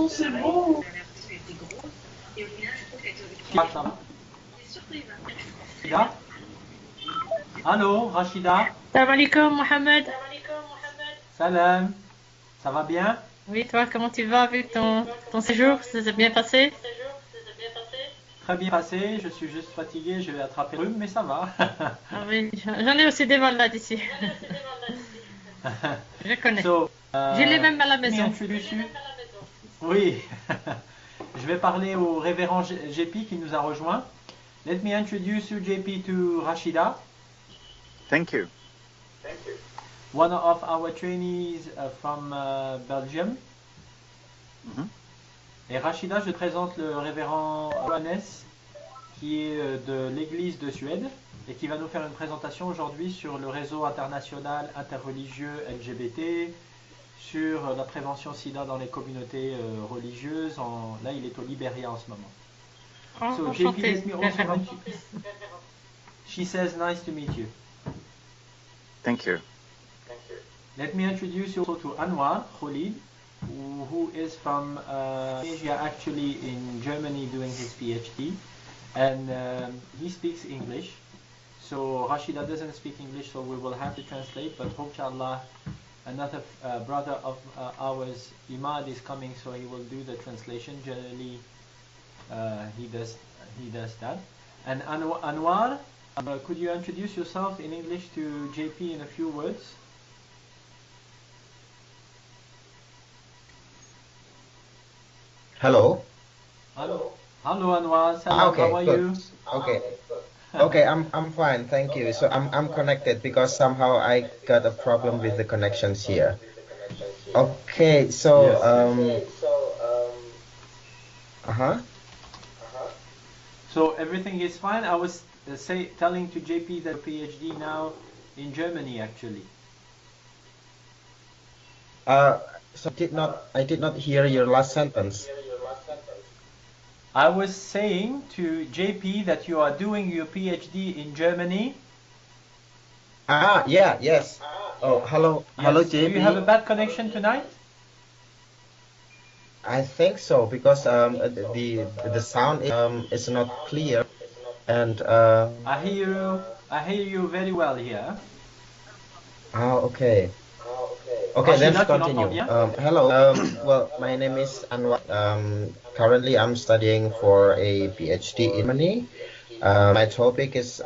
c'est bon. Rachida? Allô, Rachida? Salam alaikum, Mohamed. Salam. Ça va bien? Oui, toi, comment tu vas avec ton séjour? Ça s'est bien passé? Très bien passé. Je suis juste fatigué. Je vais attraper le rhume, mais ça va. Ah oui, j'en ai aussi des malades ici. Je connais. J'ai les mêmes à la maison. Oui. Je vais parler au révérend JP qui nous a rejoint. Let me introduce you, JP, to Rachida. Thank you. One of our trainees from Belgium. Et Rachida, je présente le révérend Johannes, qui est de l'église de Suède et qui va nous faire une présentation aujourd'hui sur le réseau international interreligieux LGBT, sur la prévention sida dans les communautés religieuses. Là, il est au Libéria en ce moment. So, JP, let me also she says, nice to meet you. Thank you. Let me introduce you also to Anwar Khalid, who is from Asia, actually in Germany doing his PhD, and he speaks English. So Rashida doesn't speak English, so we will have to translate, but inshallah another brother of ours, Imad, is coming, so he will do the translation. Generally he does that. And Anwar, could you introduce yourself in English to JP in a few words? Hello. Hello Anwar. Salam. Okay, How are good. you? Okay, I'm fine, thank you. So I'm connected because somehow I got a problem with the connections here. Okay, so Yes. So everything is fine. I was telling to JP that PhD now in Germany actually. So I did not hear your last sentence. I was saying to JP that you are doing your PhD in Germany. Yes. Oh, hello, Yes. hello, JP. Do you have a bad connection tonight? I think so because the sound is not clear, and I hear you very well here. Okay. Okay, then Rachida, tu continue. l'entends bien? Hello. Well, my name is Anwar. Currently, I'm studying for a PhD in Germany. My topic is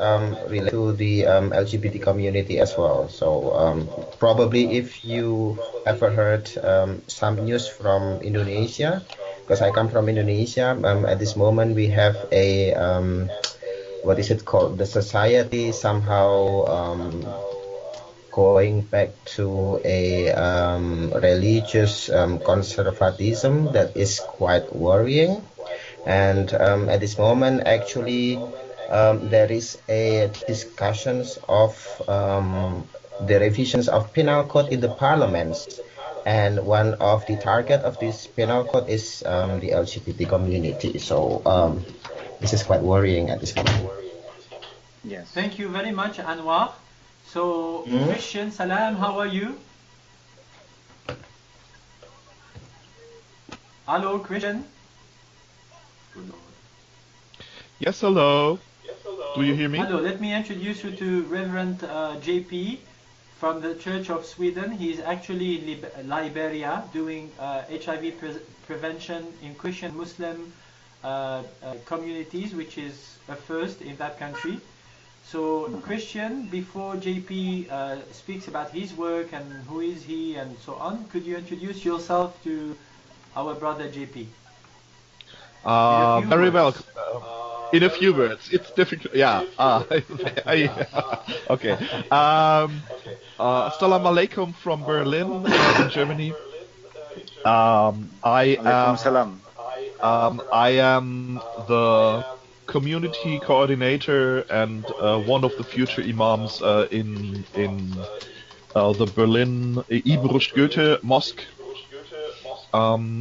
related to the LGBT community as well. So probably if you ever heard some news from Indonesia, because I come from Indonesia, at this moment we have a what is it called? The society somehow going back to a religious conservatism that is quite worrying. And at this moment, actually, there is a discussions of the revisions of penal code in the parliaments. And one of the target of this penal code is the LGBT community. So this is quite worrying at this moment. Yes. Thank you very much, Anwar. So, Christian, salam, how are you? Hello, Christian. Yes, hello. Do you hear me? Hello, let me introduce you to Reverend JP from the Church of Sweden. He's actually in Liberia doing HIV prevention in Christian Muslim communities, which is a first in that country. So, Christian, before JP speaks about his work and who is he and so on, could you introduce yourself to our brother JP? Very well. In a few words, it's difficult. Yeah. Okay. Assalamu alaikum from Berlin, in Germany. I am the community coordinator and one of the future imams in the Berlin Imam-es Mosque,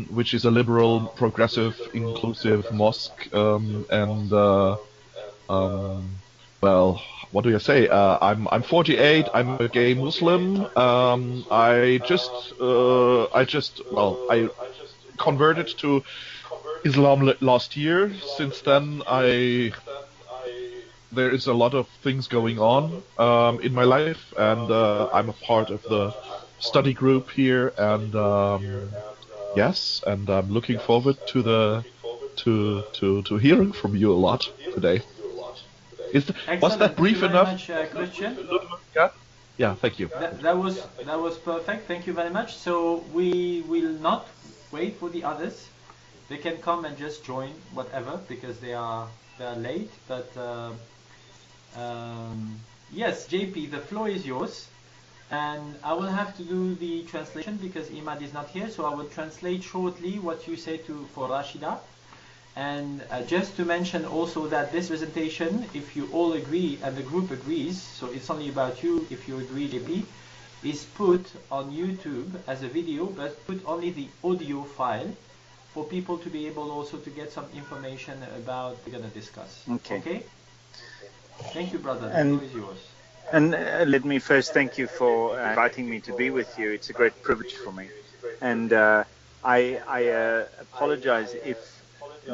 which is a liberal, progressive, inclusive mosque. Well, what do I say? I'm 48. I'm a gay Muslim. I converted to Islam last year. Since then, there is a lot of things going on in my life, and I'm a part of the study group here, and yes, and I'm looking forward to hearing from you a lot today. Was that brief enough? Thank you very much, Christian. Yeah, thank you. That was perfect. Thank you very much. So we will not wait for the others. They can come and just join whatever because they are late. But yes, JP, the floor is yours, and I will have to do the translation because Imad is not here. So I will translate shortly what you say for Rashida. And just to mention also that this presentation, if you all agree and the group agrees, so it's only about you if you agree, JP, is put on YouTube as a video, but put only the audio file for people to be able also to get some information about what we're going to discuss. Okay? Thank you, brother. The floor is yours. And let me first thank you for inviting me to be with you. It's a great privilege for me. And I apologize if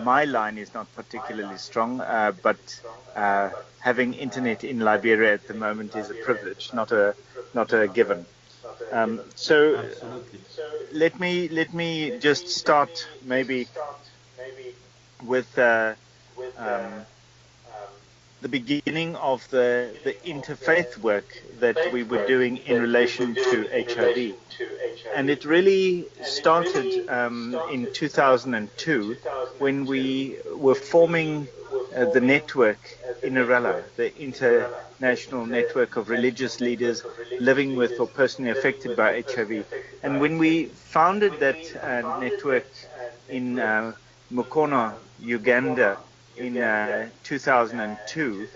my line is not particularly strong, but having internet in Liberia at the moment is a privilege, not a given. So let me just start maybe with the beginning of the interfaith work that we were doing in relation to HIV. And it really started in 2002 when we were forming the network Interrelieux, the International Network of Religious Leaders Living with or Personally Affected by HIV. And when we founded that network in Mukono, Uganda, in 2002,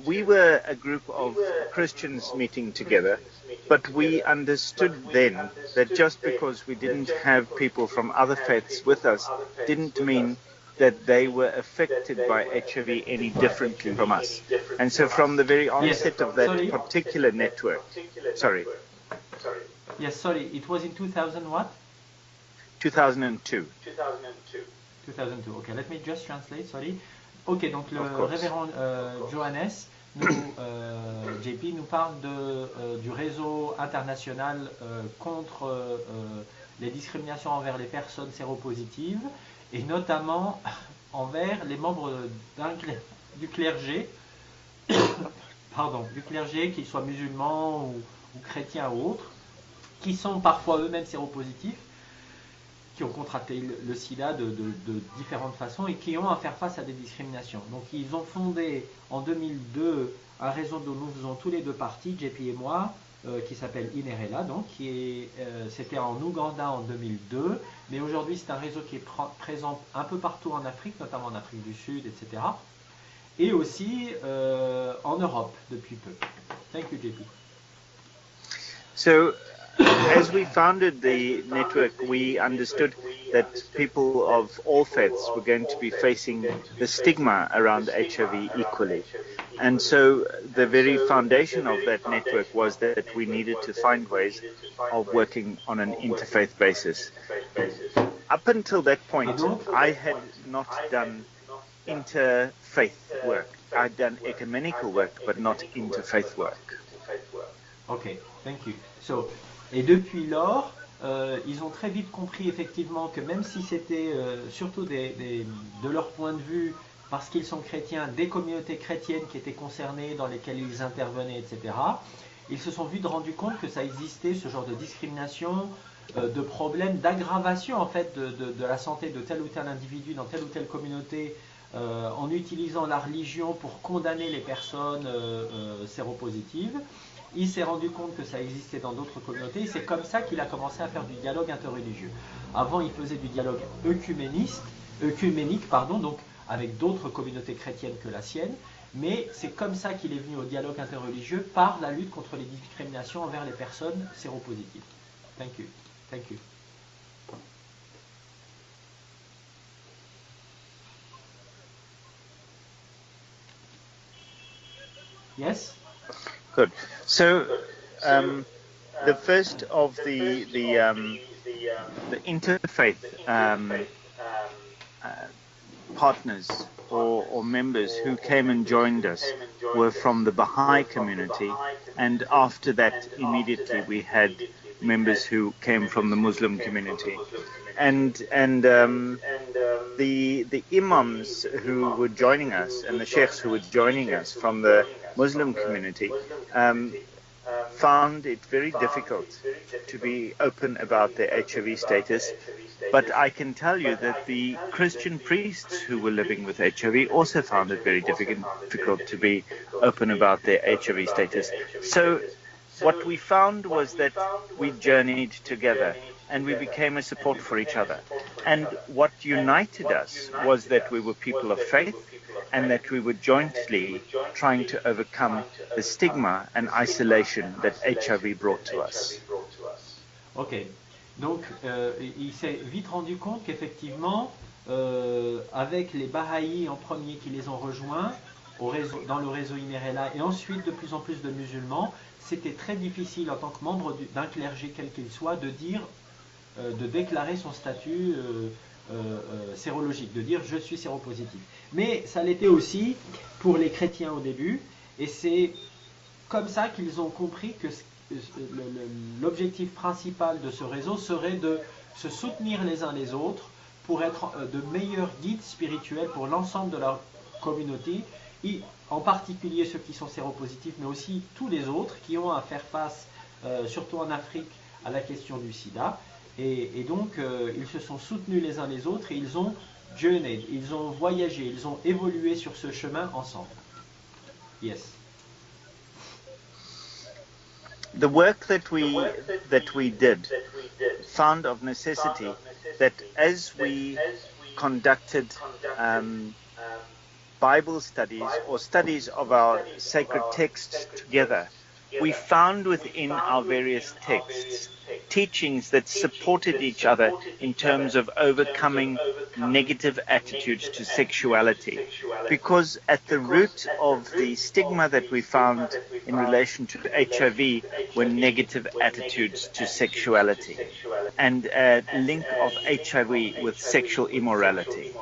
we were a group of Christians meeting together, but we understood then that just because we didn't have people from other faiths with us didn't mean that they were affected by HIV any differently from us. And so from the very onset of that particular network, Yes, sorry, it was in 2000 what? 2002. 2002, ok, let me just translate, sorry. Ok, donc le révérend Johannes, JP, nous parle du réseau international contre les discriminations envers les personnes séropositives et notamment envers les membres du clergé, du clergé, qu'ils soient musulmans ou chrétiens ou autres, qui sont parfois eux-mêmes séropositifs, qui ont contracté le sida de différentes façons et qui ont à faire face à des discriminations. Donc ils ont fondé en 2002 un réseau dont nous faisons tous les deux partie, JP et moi, qui s'appelle Interrelieux, donc c'était en Ouganda en 2002, mais aujourd'hui c'est un réseau qui est présent un peu partout en Afrique, notamment en Afrique du Sud, etc. Et aussi en Europe depuis peu. Thank you, JP. So, as we founded the network, we understood that people of all faiths were going to be facing the stigma around HIV equally. And so the very foundation of that network was that we needed to find ways of working on an interfaith basis. Up until that point, I had not done interfaith work. I'd done ecumenical work, but not interfaith work. Okay, thank you. So, et depuis lors, ils ont très vite compris effectivement que même si c'était surtout de leur point de vue, parce qu'ils sont chrétiens, des communautés chrétiennes qui étaient concernées, dans lesquelles ils intervenaient, etc., ils se sont vite rendus compte que ça existait, ce genre de discrimination, de problèmes, d'aggravation en fait de la santé de tel ou tel individu dans telle ou telle communauté, en utilisant la religion pour condamner les personnes séropositives. Il s'est rendu compte que ça existait dans d'autres communautés et c'est comme ça qu'il a commencé à faire du dialogue interreligieux. Avant, il faisait du dialogue œcuménique, donc avec d'autres communautés chrétiennes que la sienne, mais c'est comme ça qu'il est venu au dialogue interreligieux par la lutte contre les discriminations envers les personnes séropositives. Thank you. Thank you. Yes? Good. So, the first of the interfaith partners or members who came and joined us were from the Baha'i community, and after that immediately we had members who came from the Muslim community, and the imams who were joining us and the sheikhs who were joining us from the Muslim community found it very difficult to be open about their HIV status. But I can tell you that the Christian priests who were living with HIV also found it very difficult to be open about their HIV status. So what we found was that we journeyed together and we became a support for each other. And what united us was that we were people of faith and that we were jointly trying to overcome the stigma and isolation that HIV brought to us. Ok, donc il s'est vite rendu compte qu'effectivement, avec les Bahaïs en premier qui les ont rejoints dans le réseau Interreligieux et ensuite de plus en plus de musulmans, c'était très difficile en tant que membre d'un clergé quel qu'il soit de dire, de déclarer son statut sérologique, de dire je suis séropositif. Mais ça l'était aussi pour les chrétiens au début, et c'est comme ça qu'ils ont compris que l'objectif principal de ce réseau serait de se soutenir les uns les autres pour être de meilleurs guides spirituels pour l'ensemble de leur communauté, en particulier ceux qui sont séropositifs, mais aussi tous les autres qui ont à faire face, surtout en Afrique, à la question du sida. Et donc, ils se sont soutenus les uns les autres et ils ont journeyed, ils ont voyagé, ils ont évolué sur ce chemin ensemble. Yes. The work that we did found of necessity that as we conducted Bible studies or studies of our sacred texts together, we found within our various texts teachings that supported each other in terms of overcoming negative attitudes to sexuality. Because at the root of the stigma that we found in relation to HIV were negative attitudes to sexuality and a link of HIV with sexual immorality.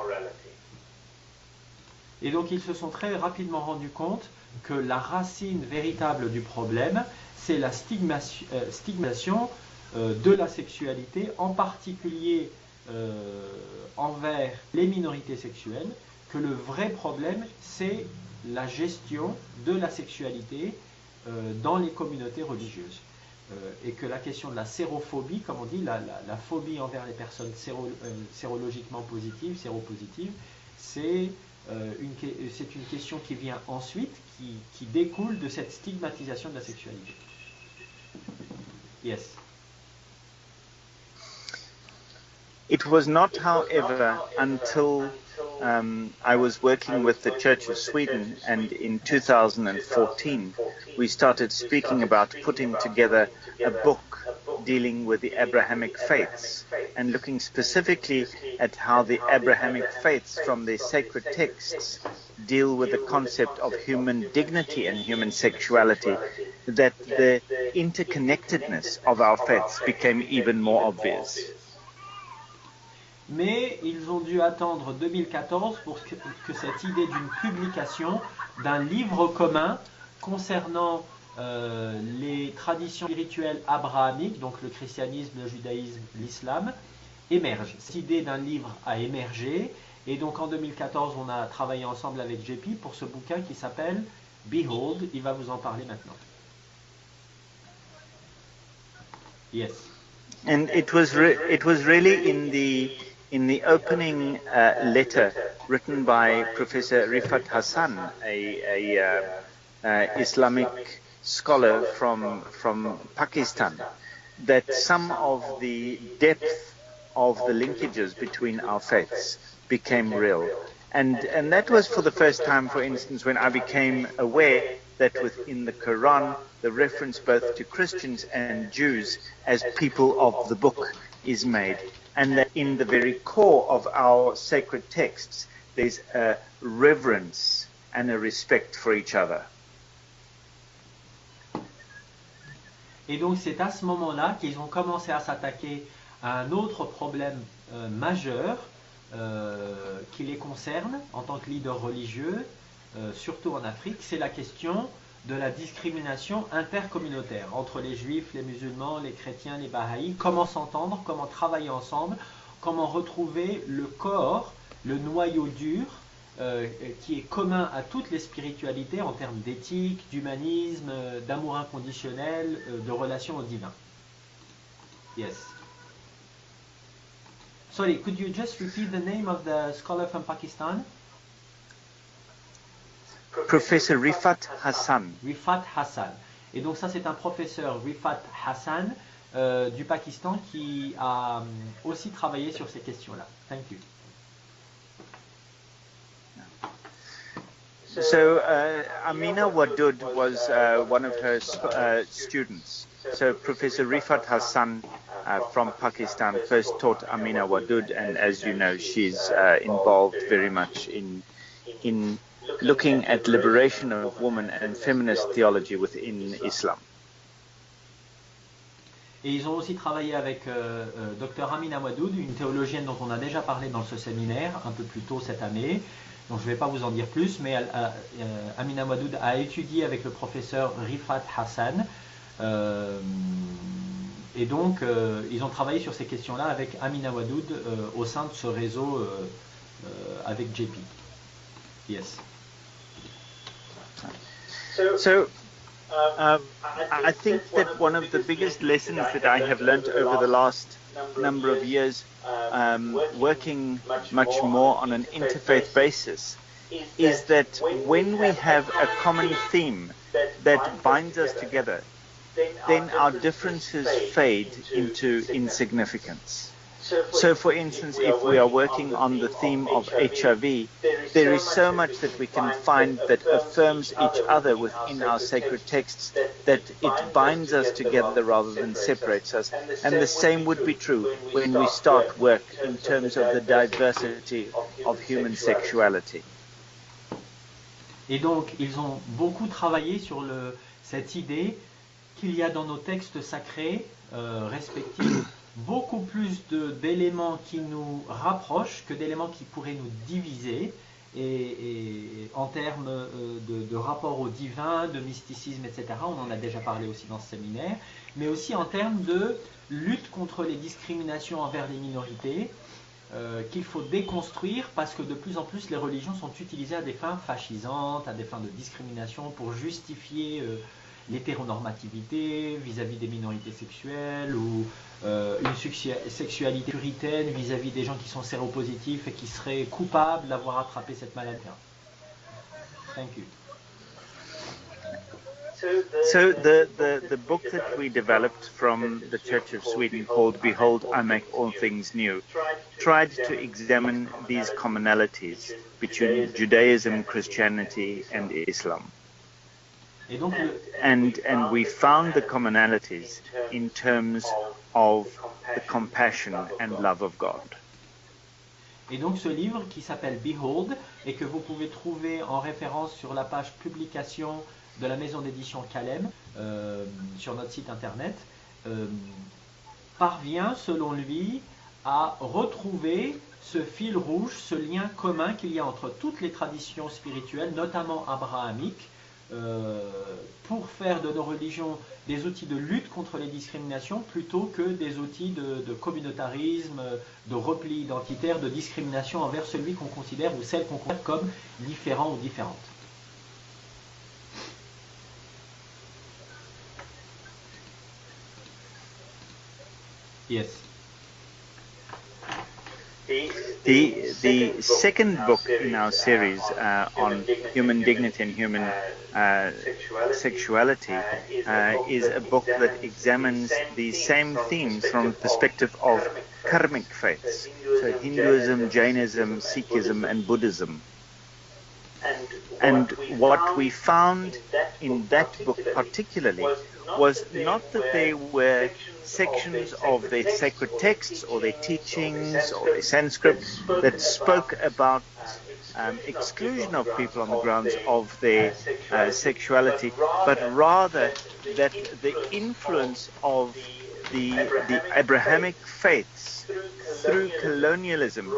Et donc ils se sont très rapidement rendus compte que la racine véritable du problème, c'est la stigmatisation de la sexualité, en particulier envers les minorités sexuelles, que le vrai problème, c'est la gestion de la sexualité dans les communautés religieuses. Et que la question de la sérophobie, comme on dit, la phobie envers les personnes sérologiquement positives, séropositives, c'est une question qui vient ensuite, qui découle de cette stigmatisation de la sexualité. Yes. It was not, however, until I was working with the Church of Sweden, and in 2014 we started speaking about putting together a book dealing with the Abrahamic faiths and looking specifically at how the Abrahamic faiths from their sacred texts deal with the concept of human dignity and human sexuality, that the interconnectedness of our faiths became even more obvious. Mais ils ont dû attendre 2014 pour que cette idée d'une publication d'un livre commun concernant les traditions spirituelles abrahamiques, donc le christianisme, le judaïsme, l'islam, émerge. Cette idée d'un livre a émergé, et donc en 2014 on a travaillé ensemble avec JP pour ce bouquin qui s'appelle Behold. Il va vous en parler maintenant. Yes. And it was really in the opening letter written by Professor Rifat Hassan, a Islamic scholar from Pakistan, that some of the depth of the linkages between our faiths became real. And that was for the first time, for instance, when I became aware that within the Quran, the reference both to Christians and Jews as people of the book is made. And that in the very core of our sacred texts, there's a reverence and a respect for each other. Et donc c'est à ce moment-là qu'ils ont commencé à s'attaquer à un autre problème majeur qui les concerne en tant que leader religieux, surtout en Afrique, c'est la question de la discrimination intercommunautaire entre les juifs, les musulmans, les chrétiens, les bahaïs. Comment s'entendre, comment travailler ensemble, comment retrouver le corps, le noyau dur qui est commun à toutes les spiritualités en termes d'éthique, d'humanisme, d'amour inconditionnel, de relation au divin. Yes. Sorry, could you just repeat the name of the scholar from Pakistan? Professor Rifat Hassan. Rifat Hassan. Et donc ça c'est un professeur, Rifat Hassan, du Pakistan qui a aussi travaillé sur ces questions-là. Thank you. So Amina Wadud was one of her students. So Professor Rifat Hassan from Pakistan first taught Amina Wadud, and as you know, she's involved very much in looking at liberation of women and feminist theology within Islam. Et ils ont aussi travaillé avec Dr Amina Wadud, une théologienne dont on a déjà parlé dans ce séminaire un peu plus tôt cette année. Donc je ne vais pas vous en dire plus, mais Amina Wadud a étudié avec le professeur Rifat Hassan. Et donc ils ont travaillé sur ces questions-là avec Amina Wadud au sein de ce réseau avec JP. Yes. So I think that one of the biggest lessons that I have learned over the last number of years, working much more on an interfaith basis, is that when we have a common theme that binds us together, then our differences fade into insignificance. So for instance, if we are working on the theme of HIV, there is so much that we can find that affirms each other within our sacred texts, that it binds us together rather than separates us. And the same would be true when we start work in terms of the diversity of human sexuality. Et donc, ils ont beaucoup travaillé sur cette idée qu'il y a dans nos textes sacrés respectifs beaucoup plus d'éléments qui nous rapprochent que d'éléments qui pourraient nous diviser, et en termes de rapport au divin, de mysticisme, etc. On en a déjà parlé aussi dans ce séminaire, mais aussi en termes de lutte contre les discriminations envers les minorités, qu'il faut déconstruire parce que de plus en plus les religions sont utilisées à des fins fascisantes, à des fins de discrimination pour justifier l'hétéronormativité vis-à-vis des minorités sexuelles ou une sexualité puritaine vis-à-vis des gens qui sont séropositifs et qui seraient coupables d'avoir attrapé cette maladie. Thank you. So the book that we developed from the Church of Sweden called Behold, I Make All Things New tried to examine these commonalities between Judaism, Christianity and Islam. Et donc and we found the commonalities in terms of the compassion and love of God. Et donc ce livre qui s'appelle Behold et que vous pouvez trouver en référence sur la page publication de la maison d'édition CALEM sur notre site internet parvient selon lui à retrouver ce fil rouge, ce lien commun qu'il y a entre toutes les traditions spirituelles, notamment abrahamiques, pour faire de nos religions des outils de lutte contre les discriminations plutôt que des outils de communautarisme, de repli identitaire, de discrimination envers celui qu'on considère ou celle qu'on considère comme différent ou différente. Yes. The second book in our series on human dignity and human sexuality is a book that examines the same themes from the perspective of karmic faiths, so Hinduism, Jainism, Sikhism and Buddhism. And what we found in that book particularly was not that there were sections of their sacred texts or their teachings or their Sanskrit that spoke about exclusion of people on the grounds of their sexuality, but rather that the influence of the Abrahamic faiths through colonialism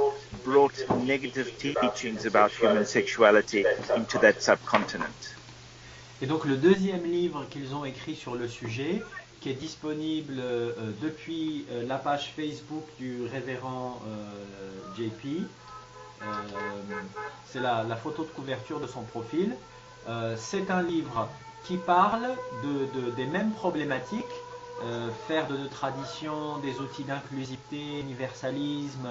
brought negative teachings about human sexuality into that subcontinent. Et donc le deuxième livre qu'ils ont écrit sur le sujet, qui est disponible depuis la page Facebook du révérend JP, c'est la photo de couverture de son profil. C'est un livre qui parle des mêmes problématiques, faire de nos traditions des outils d'inclusivité, universalisme,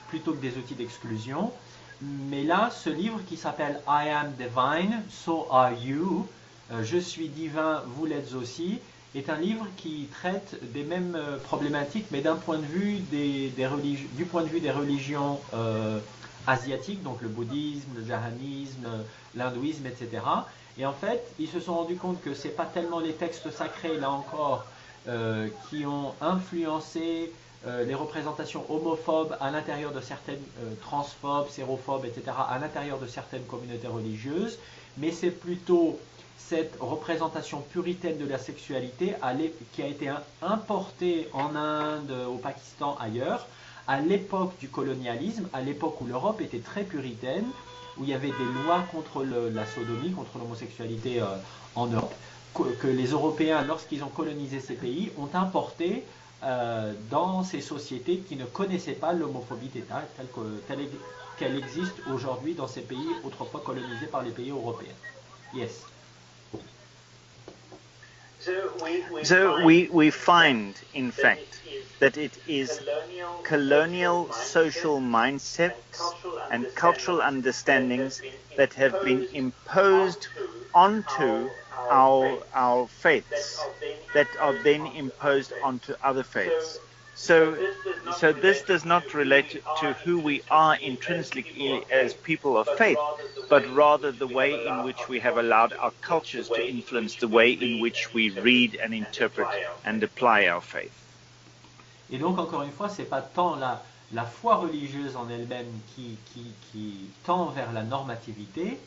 plutôt que des outils d'exclusion. Mais là, ce livre qui s'appelle I am divine, so are you, je suis divin, vous l'êtes aussi, est un livre qui traite des mêmes problématiques, mais d'un point de vue du point de vue des religions asiatiques, donc le bouddhisme, le jainisme, l'hindouisme, etc. Et en fait, ils se sont rendus compte que ce n'est pas tellement les textes sacrés, là encore, qui ont influencé les représentations homophobes à l'intérieur de certaines transphobes, sérophobes, etc., à l'intérieur de certaines communautés religieuses, mais c'est plutôt cette représentation puritaine de la sexualité qui a été importée en Inde, au Pakistan, ailleurs, à l'époque du colonialisme, à l'époque où l'Europe était très puritaine, où il y avait des lois contre la sodomie, contre l'homosexualité en Europe, que les Européens, lorsqu'ils ont colonisé ces pays, ont importé dans ces sociétés qui ne connaissaient pas l'homophobie d'État telle qu'elle existe aujourd'hui dans ces pays autrefois colonisés par les pays européens. Yes. So we find, in fact, that it is colonial social mindsets and cultural understandings that have been imposed onto our faiths, that are then imposed onto other faiths. So this does not relate to who we are intrinsically as people of faith, but rather the way in which we have allowed our cultures to influence the way in which we read and interpret and apply our faith. Et donc, encore une fois, ce n'est pas tant la foi religieuse en elle-même qui tend vers la normativité,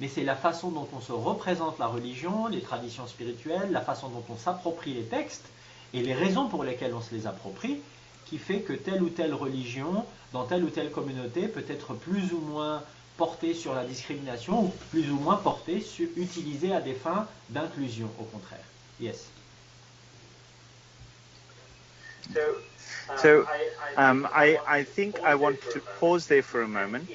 mais c'est la façon dont on se représente la religion, les traditions spirituelles, la façon dont on s'approprie les textes, et les raisons pour lesquelles on se les approprie, qui fait que telle ou telle religion, dans telle ou telle communauté, peut être plus ou moins portée sur la discrimination, ou plus ou moins utilisée à des fins d'inclusion, au contraire. Yes. So I think I want to pause there for a moment,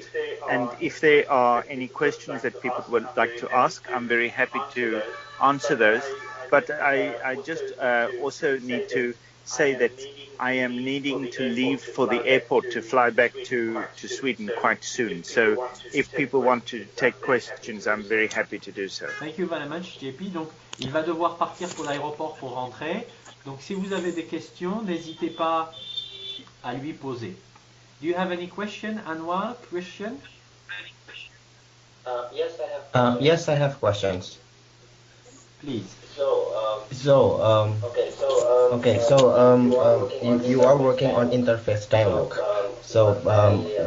and if there are any questions that people would like to ask, I'm very happy to answer those. But I just also need to say that I am needing to leave for the airport to fly back to Sweden quite soon. So if people want to take questions, I'm very happy to do so. Thank you very much, JP. Donc, il va devoir partir pour l'aéroport pour rentrer. Donc, si vous avez des questions, n'hésitez pas à lui poser. Do you have any question, Anwar? Question? Yes, I have questions. Please. You are working on interfaith dialogue. So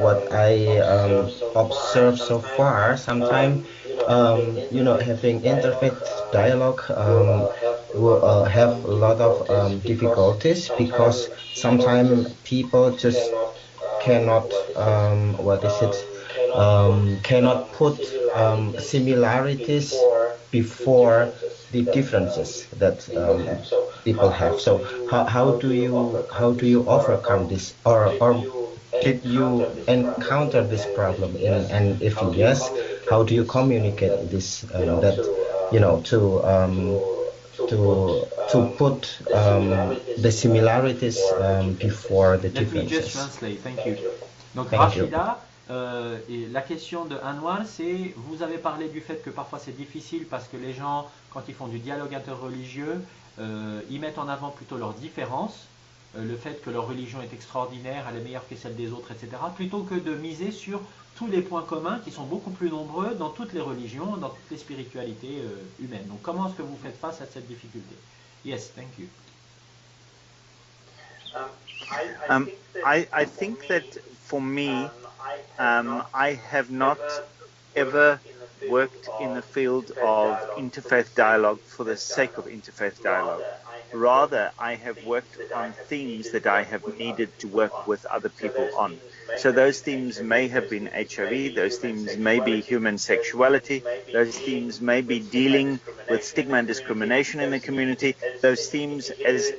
what I observed so far, sometimes having interfaith dialogue will have a lot of difficulties, because sometimes people just cannot cannot put similarities before the differences that people have. So how do you overcome this, or did you encounter this problem? And if yes, how do you communicate this to put the similarities before the differences? Let me just translate. Thank you. Donc Rachida, et la question de Anwar, c'est, vous avez parlé du fait que parfois c'est difficile parce que les gens, quand ils font du dialogue interreligieux, ils mettent en avant plutôt leurs différences, le fait que leur religion est extraordinaire, elle est meilleure que celle des autres, etc., plutôt que de miser sur tous les points communs qui sont beaucoup plus nombreux dans toutes les religions, dans toutes les spiritualités humaines. Donc comment est-ce que vous faites face à cette difficulté? Yes, thank you. I think that for me, I have not ever worked in the field of interfaith dialogue for the sake of interfaith dialogue. Rather, I have worked on themes that I have needed to work with other people on. So those themes may have been HIV, those themes may be human sexuality, those themes may be dealing with stigma and discrimination in the community. Those themes, as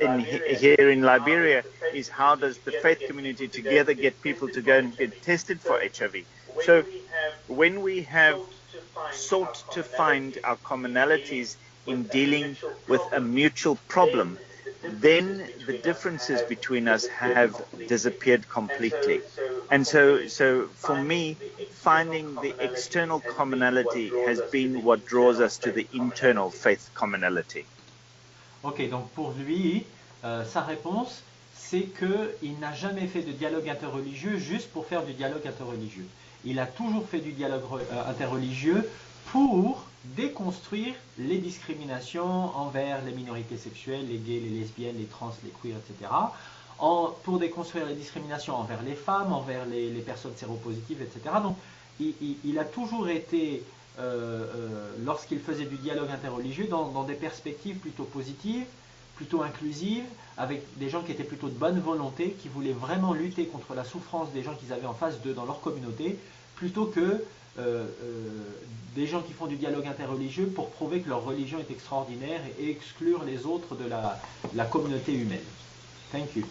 here in Liberia, is how does the faith community together get people to go and get tested for HIV. So when we have sought to find our commonalities in dealing with a mutual problem, then the differences between us have disappeared completely. And so for me, finding the external commonality has been what draws us to the internal faith commonality. Ok, donc pour lui, sa réponse, c'est qu'il n'a jamais fait de dialogue interreligieux juste pour faire du dialogue interreligieux. Il a toujours fait du dialogue interreligieux pour déconstruire les discriminations envers les minorités sexuelles, les gays, les lesbiennes, les trans, les queers, etc. Pour déconstruire les discriminations envers les femmes, envers les personnes séropositives, etc. Donc il a toujours été, lorsqu'il faisait du dialogue interreligieux, dans des perspectives plutôt positives, plutôt inclusives, avec des gens qui étaient plutôt de bonne volonté, qui voulaient vraiment lutter contre la souffrance des gens qu'ils avaient en face d'eux dans leur communauté, plutôt que des gens qui font du dialogue interreligieux pour prouver que leur religion est extraordinaire et exclure les autres de la communauté humaine. Thank you.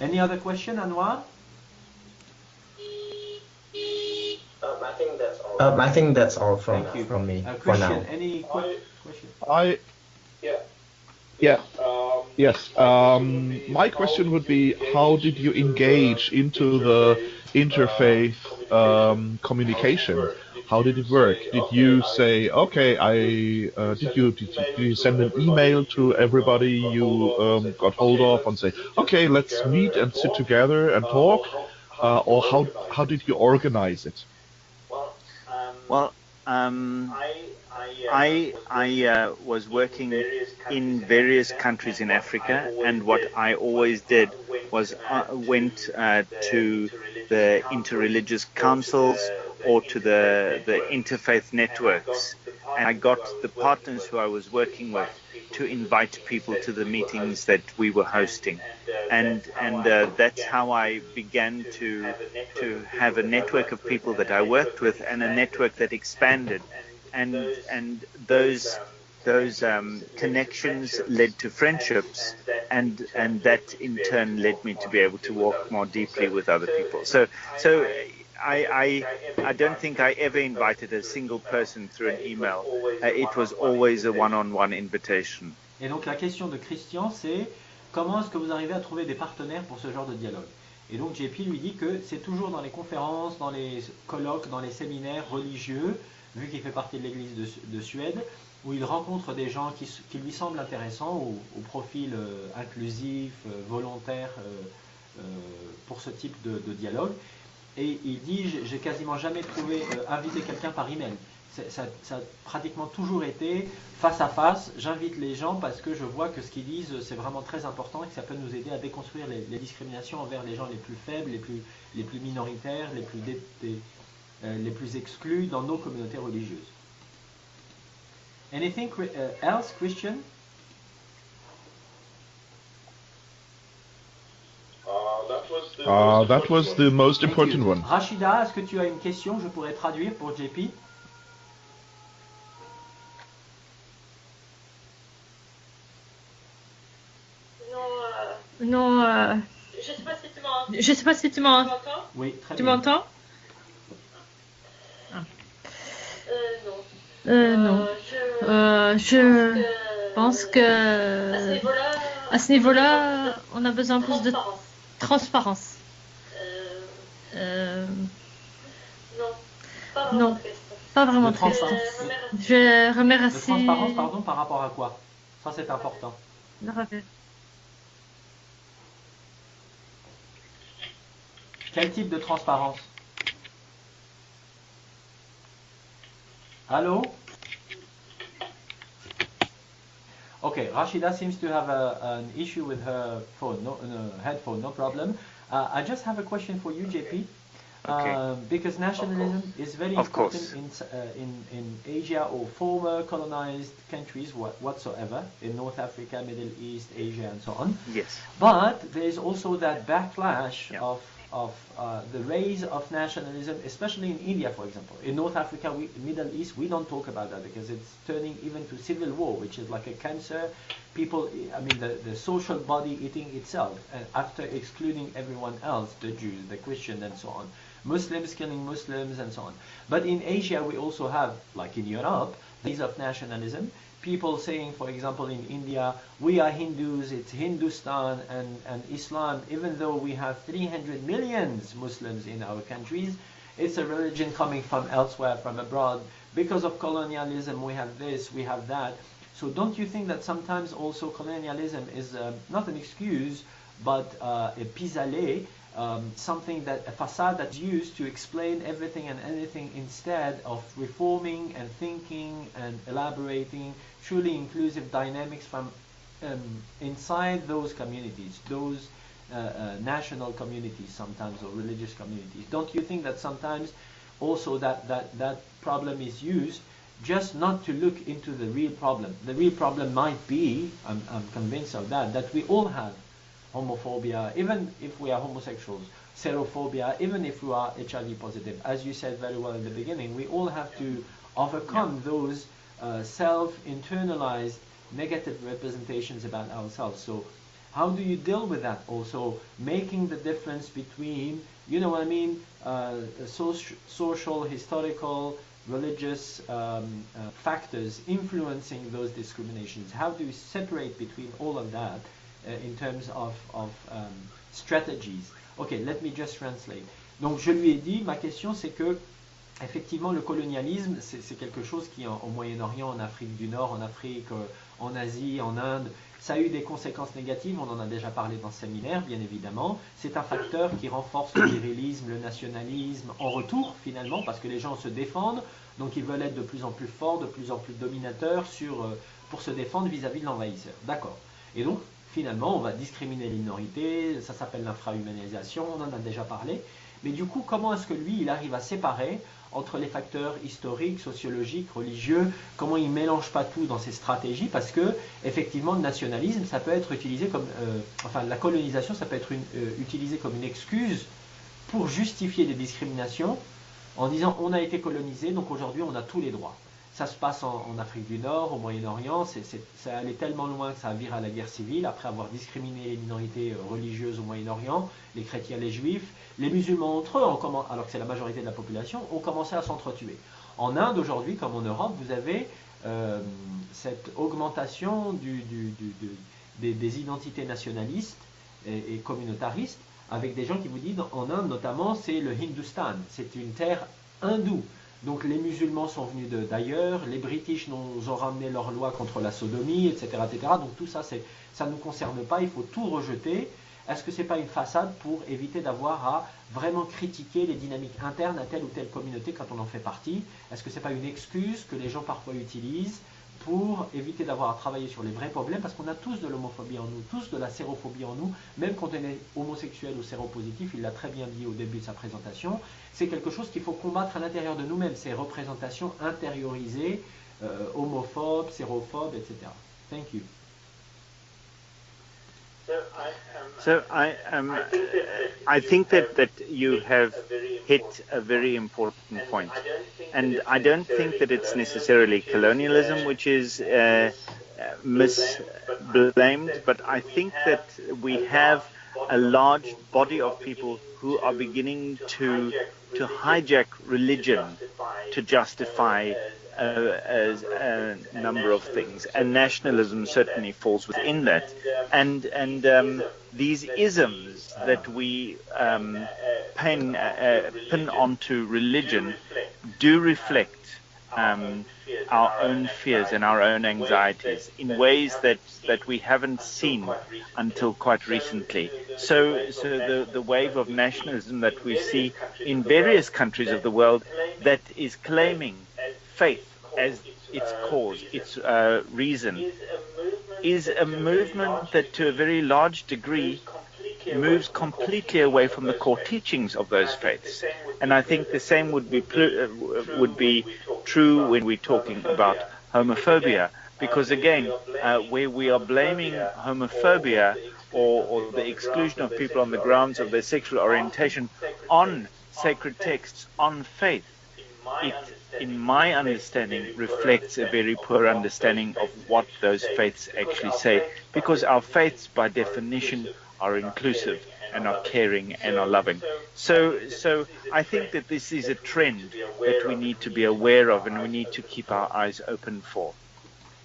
Any other question, Anwar? I think that's all from me for now. Christian, any question? Yes. My question would be, how did you engage into the interfaith communication? How did it work? Did you say, okay, did you send an email to everybody you got hold of and say, okay, let's meet and sit together and talk? Or how did you organize it? Well, I was working in various countries in Africa, and what I always did was went to the interreligious councils or to the interfaith networks, and I got the partners who I was working with to invite people to the meetings that we were hosting, and that's how I began to have a network of people that I worked with, and a network that expanded, and those connections led to friendships, and that in turn led me to be able to walk more deeply with other people. So I don't think I ever invited a single person through an email. It was always a one-on-one invitation. Et donc la question de Christian, c'est comment est-ce que vous arrivez à trouver des partenaires pour ce genre de dialogue? Et donc JP lui dit que c'est toujours dans les conférences, dans les colloques, dans les séminaires religieux, vu qu'il fait partie de l'église de Suède, où il rencontre des gens qui lui semblent intéressants, au profil inclusif, volontaire pour ce type de dialogue. Et il dit, j'ai quasiment jamais trouvé inviter quelqu'un par email. Ça a pratiquement toujours été face à face. J'invite les gens parce que je vois que ce qu'ils disent, c'est vraiment très important et que ça peut nous aider à déconstruire les discriminations envers les gens les plus faibles, les plus minoritaires, les plus exclus dans nos communautés religieuses. Anything else, Christian? That was the most important one. Rachida, est-ce que tu as une question? Je pourrais traduire pour JP. Non, je sais pas si tu m'entends. Oui, très Tu bien. m'entends? Non. Je pense que à ce niveau-là, on a besoin plus de transparence. Non, pas vraiment De triste. transparence. Je De remercie. transparence, pardon, par rapport à quoi? Ça, c'est important. Quel type de transparence? Allô? Okay, Rashida seems to have an issue with her phone, headphone, no problem. I just have a question for you, JP. Okay. Because nationalism is very Of important course. in Asia or former colonized countries whatsoever, in North Africa, Middle East, Asia, and so on. Yes. But there is also that backlash Yeah. of the rise of nationalism, especially in India, for example. In North Africa, Middle East, we don't talk about that because it's turning even to civil war, which is like a cancer. People, I mean, the social body eating itself, and after excluding everyone else, the Jews, the Christians, and so on. Muslims killing Muslims, and so on. But in Asia, we also have, like in Europe, these of nationalism. People saying, for example, in India, we are Hindus, it's Hindustan and Islam, even though we have 300 million Muslims in our countries, it's a religion coming from elsewhere, from abroad. Because of colonialism, we have this, we have that. So don't you think that sometimes also colonialism is not an excuse, but a pis-aller, something that, a facade that's used to explain everything and anything instead of reforming and thinking and elaborating truly inclusive dynamics from inside those communities, those national communities sometimes, or religious communities? Don't you think that sometimes also that problem is used just not to look into the real problem? The real problem might be, I'm convinced of that we all have homophobia, even if we are homosexuals, xenophobia, even if we are HIV positive. As you said very well in the beginning, we all have to overcome those self-internalized negative representations about ourselves. So how do you deal with that also, making the difference between, you know what I mean, social, historical, religious factors influencing those discriminations? How do you separate between all of that in terms of strategies? Okay, let me just translate. Donc je lui ai dit, ma question c'est que effectivement le colonialisme c'est quelque chose qui au Moyen-Orient, en Afrique du Nord, en Afrique, en Asie, en Inde, ça a eu des conséquences négatives, on en a déjà parlé dans ce séminaire bien évidemment. C'est un facteur qui renforce le virilisme, le nationalisme en retour finalement, parce que les gens se défendent, donc ils veulent être de plus en plus forts, de plus en plus dominateurs pour se défendre vis-à-vis de l'envahisseur. D'accord. Et donc finalement, on va discriminer les minorités, ça s'appelle l'infra-humanisation, on en a déjà parlé. Mais du coup, comment est-ce que lui, il arrive à séparer entre les facteurs historiques, sociologiques, religieux, comment il ne mélange pas tout dans ses stratégies? Parce que, effectivement, le nationalisme, ça peut être utilisé comme... enfin, la colonisation, ça peut être utilisé comme une excuse pour justifier des discriminations en disant on a été colonisé, donc aujourd'hui on a tous les droits. Ça se passe en Afrique du Nord, au Moyen-Orient, ça allait tellement loin que ça a viré à la guerre civile, après avoir discriminé les minorités religieuses au Moyen-Orient, les chrétiens, les juifs, les musulmans entre eux, alors que c'est la majorité de la population, ont commencé à s'entretuer. En Inde, aujourd'hui, comme en Europe, vous avez cette augmentation des identités nationalistes et communautaristes, avec des gens qui vous disent, en Inde notamment, c'est le Hindustan, c'est une terre hindoue. Donc les musulmans sont venus d'ailleurs, les British nous ont ramené leurs lois contre la sodomie, etc., etc. Donc tout ça, ça ne nous concerne pas, il faut tout rejeter. Est-ce que ce n'est pas une façade pour éviter d'avoir à vraiment critiquer les dynamiques internes à telle ou telle communauté quand on en fait partie? Est-ce que ce n'est pas une excuse que les gens parfois utilisent pour éviter d'avoir à travailler sur les vrais problèmes? Parce qu'on a tous de l'homophobie en nous, tous de la sérophobie en nous, même quand on est homosexuel ou séropositif, il l'a très bien dit au début de sa présentation, c'est quelque chose qu'il faut combattre à l'intérieur de nous-mêmes, ces représentations intériorisées, homophobes, sérophobes, etc. Thank you. So I think that you have hit a very important point, and I don't think that it's necessarily colonialism which is misblamed, but I think that we have a large body of people who are beginning to hijack religion to justify a number of things, and nationalism certainly falls within that. And these isms that we pin onto religion do reflect our own fears and our own anxieties in ways that we haven't seen until quite recently. So the wave of nationalism that we see in various countries of the world that is claiming faith as its cause, its reason, is a movement that to a very large degree moves completely away from the core teachings of those faiths. And I think the same would be true when we're talking about homophobia, because again, where we are blaming homophobia or the exclusion of people on the grounds of their sexual orientation on sacred texts, on faith, it, in my understanding, reflects a very poor understanding of what those faiths actually say, because our faiths, by definition, are inclusive and are caring and are loving. So I think that this is a trend that we need to be aware of and we need to keep our eyes open for.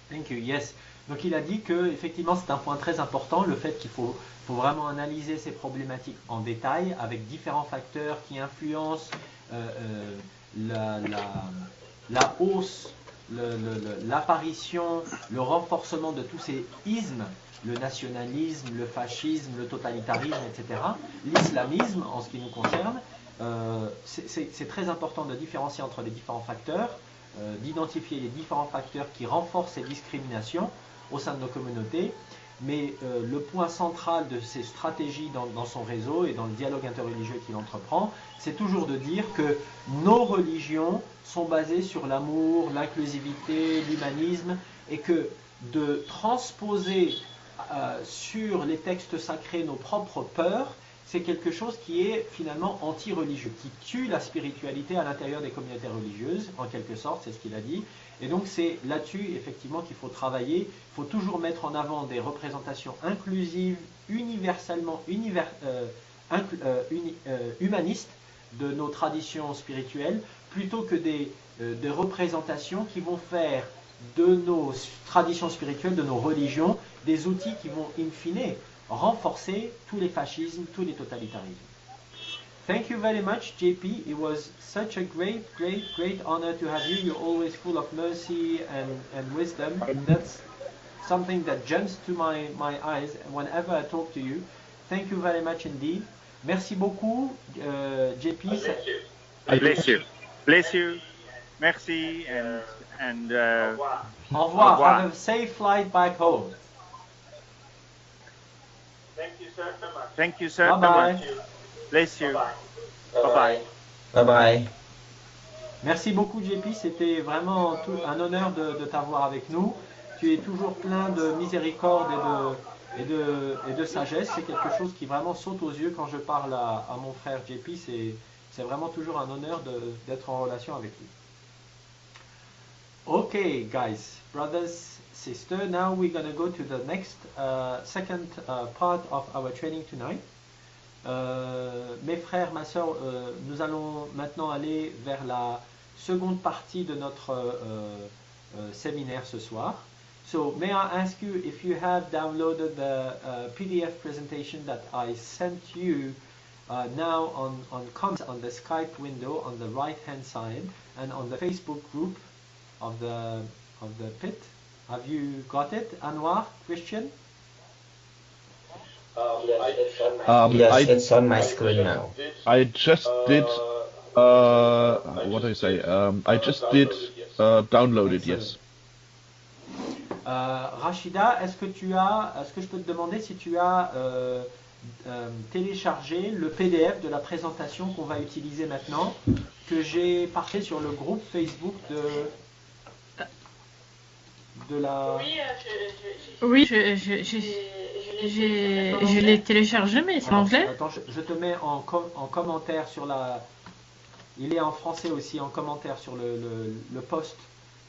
Thank you. Yes. Donc il a dit que effectivement c'est un point très important, le fait qu'il faut vraiment analyser ces problématiques en détail avec différents facteurs qui influencent la hausse, l'apparition, le renforcement de tous ces ismes, le nationalisme, le fascisme, le totalitarisme, etc. L'islamisme, en ce qui nous concerne, c'est très important de différencier entre les différents facteurs, d'identifier les différents facteurs qui renforcent ces discriminations au sein de nos communautés. Mais le point central de ces stratégies dans son réseau et dans le dialogue interreligieux qu'il entreprend, c'est toujours de dire que nos religions sont basées sur l'amour, l'inclusivité, l'humanisme, et que de transposer sur les textes sacrés nos propres peurs, c'est quelque chose qui est finalement anti-religieux, qui tue la spiritualité à l'intérieur des communautés religieuses, en quelque sorte, c'est ce qu'il a dit. Et donc c'est là-dessus, effectivement, qu'il faut travailler. Il faut toujours mettre en avant des représentations inclusives, universellement humanistes de nos traditions spirituelles, plutôt que des représentations qui vont faire de nos traditions spirituelles, de nos religions, des outils qui vont, in fine, renforcer tous les fascismes, tous les totalitarismes. Thank you very much, JP. It was such a great honor to have you. You're always full of mercy and wisdom. That's something that jumps to my eyes whenever I talk to you. Thank you very much indeed. Merci beaucoup, JP. Bless you. Bless you. Merci and au revoir. Have a safe flight back home. Thank you, sir. Thank you, sir. Bye-bye. Bless you. Bye-bye. Bye-bye. Merci beaucoup, JP. C'était vraiment un honneur de t'avoir avec nous. Tu es toujours plein de miséricorde et de sagesse. C'est quelque chose qui vraiment saute aux yeux quand je parle à mon frère JP. C'est vraiment toujours un honneur d'être en relation avec lui. Okay, guys, brothers, sister, now we're going to go to the next second part of our training tonight. Mes frères, ma soeur, nous allons maintenant aller vers la seconde partie de notre séminaire ce soir. So may I ask you if you have downloaded the PDF presentation that I sent you now on the Skype window on the right hand side and on the Facebook group of the pit. Have you got it, Anwar, Christian? Yes, it's on my screen now. I just did. What do I say? I just did download it. Yes. Rachida, est-ce que je peux te demander si tu as téléchargé le PDF de la présentation qu'on va utiliser maintenant, que j'ai partagé sur le groupe Facebook de la... Oui, je l'ai téléchargé, mais c'est en anglais. Attends, je te mets en commentaire sur la... Il est en français aussi, en commentaire sur le post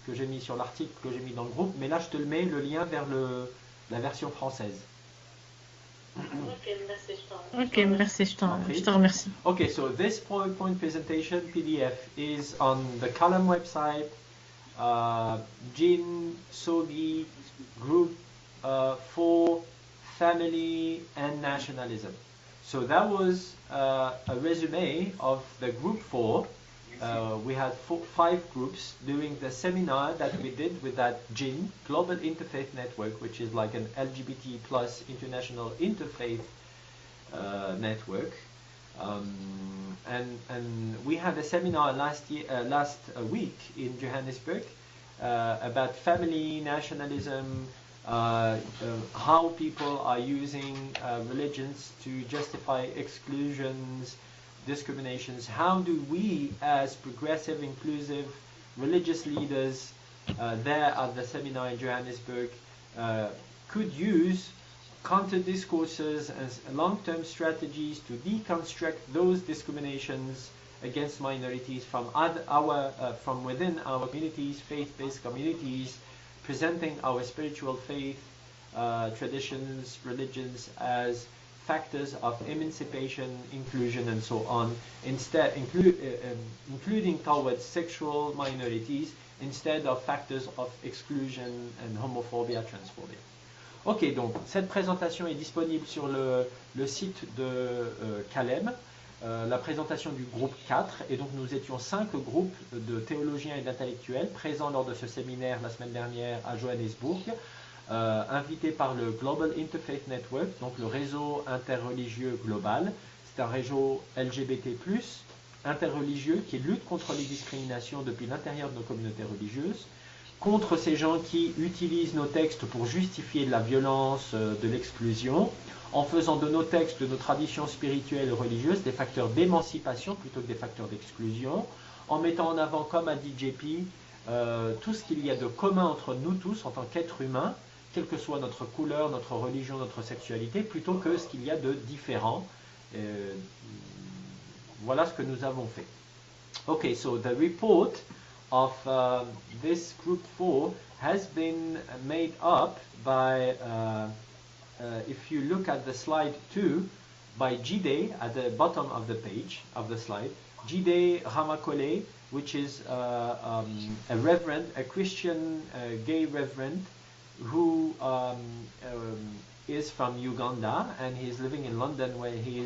que j'ai mis sur l'article que j'ai mis dans le groupe, mais là je te le mets, le lien vers la version française. Ok, merci, je te remercie. Okay, so this PowerPoint presentation PDF is on the CALEM website, Jin Sogi group for family and nationalism. So that was a resume of the group 4. We had 5 groups doing the seminar that we did with that GIN, Global Interfaith Network, which is like an LGBT plus international interfaith network. And we had a seminar last week in Johannesburg about family, nationalism, how people are using religions to justify exclusions, discriminations, how do we as progressive, inclusive, religious leaders there at the seminar in Johannesburg could use counter-discourses as long-term strategies to deconstruct those discriminations against minorities from from within our communities, faith-based communities, presenting our spiritual faith, traditions, religions as factors of emancipation, inclusion, and so on, instead including towards sexual minorities, instead of factors of exclusion and homophobia, transphobia. Ok, donc cette présentation est disponible sur le site de CALEM, la présentation du groupe 4, et donc nous étions 5 groupes de théologiens et d'intellectuels présents lors de ce séminaire la semaine dernière à Johannesburg, invités par le Global Interfaith Network, donc le réseau interreligieux global. C'est un réseau LGBT+, interreligieux, qui lutte contre les discriminations depuis l'intérieur de nos communautés religieuses, contre ces gens qui utilisent nos textes pour justifier de la violence, de l'exclusion, en faisant de nos textes, de nos traditions spirituelles et religieuses, des facteurs d'émancipation plutôt que des facteurs d'exclusion, en mettant en avant, comme a dit JP, tout ce qu'il y a de commun entre nous tous en tant qu'êtres humains, quelle que soit notre couleur, notre religion, notre sexualité, plutôt que ce qu'il y a de différent. Voilà ce que nous avons fait. Okay, so the report of this group 4 has been made up by, if you look at the slide 2, by Jide at the bottom of the page, of the slide. Jide Ramakole, which is a reverend, a Christian gay reverend, who is from Uganda, and he's living in London, where he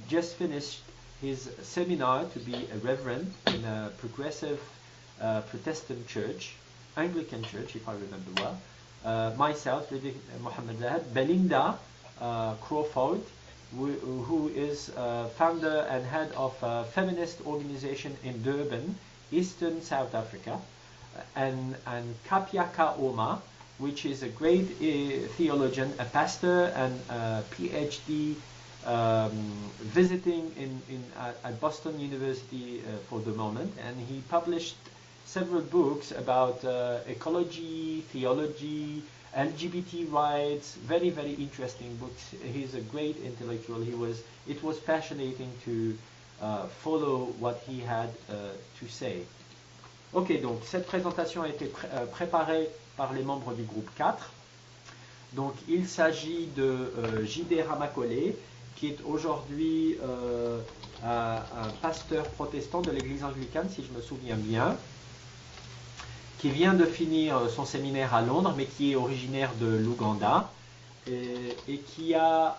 just finished his seminar to be a reverend in a progressive Protestant church, Anglican church, if I remember well. Myself, Mohammed Zahad, Belinda Crawford, who is founder and head of a feminist organization in Durban, Eastern South Africa, and Kapia Kaoma, which is a great theologian, a pastor, and a PhD visiting at Boston University for the moment, and he published several books about ecology, theology, LGBT rights, very, very interesting books. He's a great intellectual. It was fascinating to follow what he had to say. Ok, donc cette présentation a été préparée par les membres du groupe 4. Donc il s'agit de Jide Ramakole, qui est aujourd'hui un pasteur protestant de l'église anglicane, si je me souviens bien, qui vient de finir son séminaire à Londres, mais qui est originaire de l'Ouganda, et qui a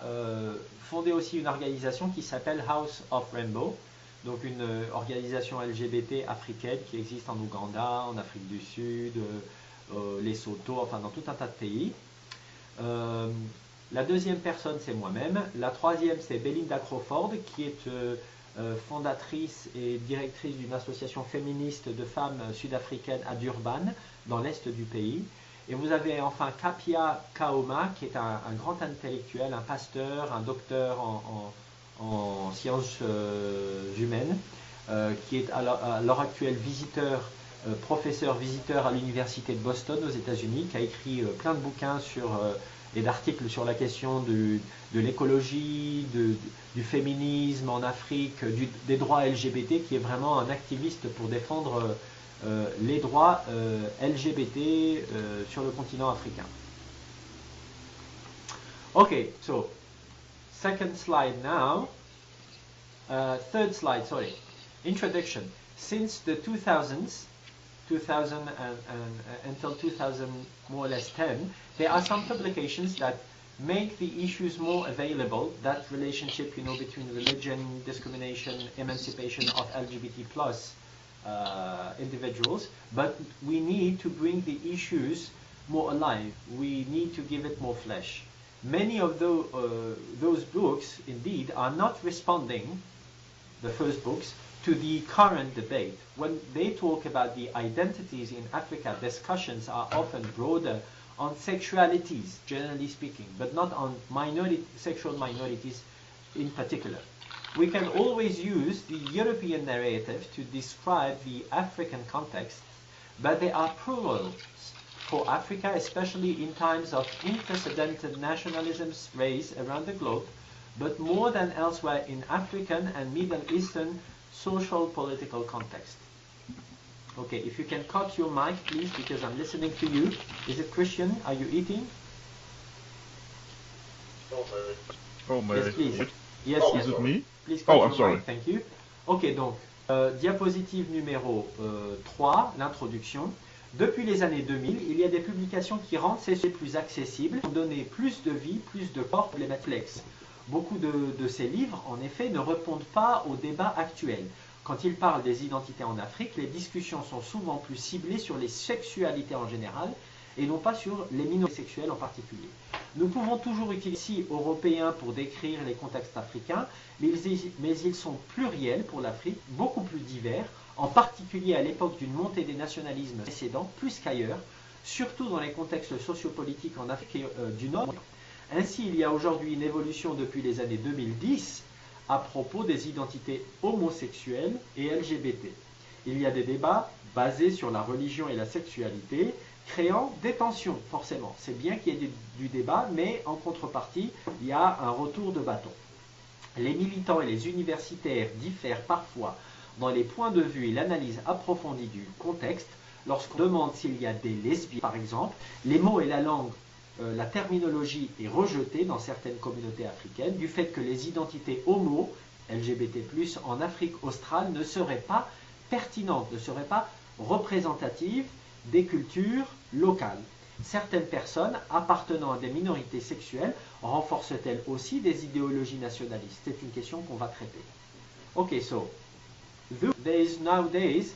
fondé aussi une organisation qui s'appelle House of Rainbow, donc une organisation LGBT africaine qui existe en Ouganda, en Afrique du Sud, Lesotho, enfin dans tout un tas de pays. La deuxième personne, c'est moi-même. La troisième, c'est Belinda Crawford, qui est fondatrice et directrice d'une association féministe de femmes sud-africaines à Durban, dans l'est du pays. Et vous avez enfin Kapia Kaoma, qui est un grand intellectuel, un pasteur, un docteur en sciences humaines, qui est à l'heure actuelle professeur visiteur à l'université de Boston aux États-Unis, qui a écrit plein de bouquins et d'articles sur la question de l'écologie, du féminisme en Afrique, des droits LGBT, qui est vraiment un activiste pour défendre les droits LGBT sur le continent africain. Okay, so second slide now. Third slide, sorry. Introduction. Since the 2000s, until 2000, more or less 10, there are some publications that make the issues more available, that relationship, between religion, discrimination, emancipation of LGBT plus individuals, but we need to bring the issues more alive. We need to give it more flesh. Many of those books, indeed, are not responding, the first books, to the current debate. When they talk about the identities in Africa, discussions are often broader on sexualities, generally speaking, but not on sexual minorities in particular. We can always use the European narrative to describe the African context, but they are plural for Africa, especially in times of unprecedented nationalisms raised around the globe, but more than elsewhere in African and Middle Eastern social political context. Okay, if you can cut your mic, please, because I'm listening to you. Is it Christian? Are you eating? Oh, Mary. Yes, please. Yes, Oh, yes. is it me? Please cut Oh, your I'm sorry. mic. Thank you. Ok, donc, diapositive numéro 3, l'introduction. Depuis les années 2000, il y a des publications qui rendent ces sujets plus accessibles, qui ont donné plus de vie, plus de corps pour les mathlèques. Beaucoup de ces livres, en effet, ne répondent pas au débat actuel. Quand ils parlent des identités en Afrique, les discussions sont souvent plus ciblées sur les sexualités en général et non pas sur les minorités sexuelles en particulier. Nous pouvons toujours utiliser ici européens pour décrire les contextes africains, mais ils sont pluriels pour l'Afrique, beaucoup plus divers, en particulier à l'époque d'une montée des nationalismes précédents, plus qu'ailleurs, surtout dans les contextes sociopolitiques en Afrique du Nord. Ainsi, il y a aujourd'hui une évolution depuis les années 2010 à propos des identités homosexuelles et LGBT. Il y a des débats basés sur la religion et la sexualité, créant des tensions, forcément. C'est bien qu'il y ait du débat, mais en contrepartie, il y a un retour de bâton. Les militants et les universitaires diffèrent parfois dans les points de vue et l'analyse approfondie du contexte. Lorsqu'on demande s'il y a des lesbiennes, par exemple, les mots et la langue, la terminologie est rejetée dans certaines communautés africaines du fait que les identités homo, LGBT+, en Afrique australe ne seraient pas pertinentes, ne seraient pas représentatives des cultures locales. Certaines personnes appartenant à des minorités sexuelles renforcent-elles aussi des idéologies nationalistes? C'est une question qu'on va traiter. Okay, so there is nowadays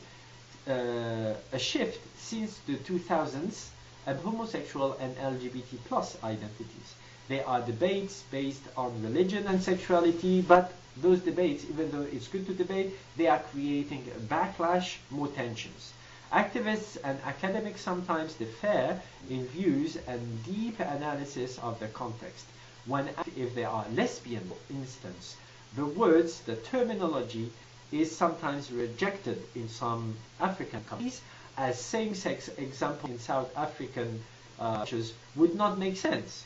a shift since the 2000s of homosexual and LGBT plus identities. There are debates based on religion and sexuality, but those debates, even though it's good to debate, they are creating a backlash, more tensions. Activists and academics sometimes differ in views and deep analysis of the context. If there are lesbian, for instance, the words, the terminology is sometimes rejected in some African countries, as same-sex example in South African churches would not make sense.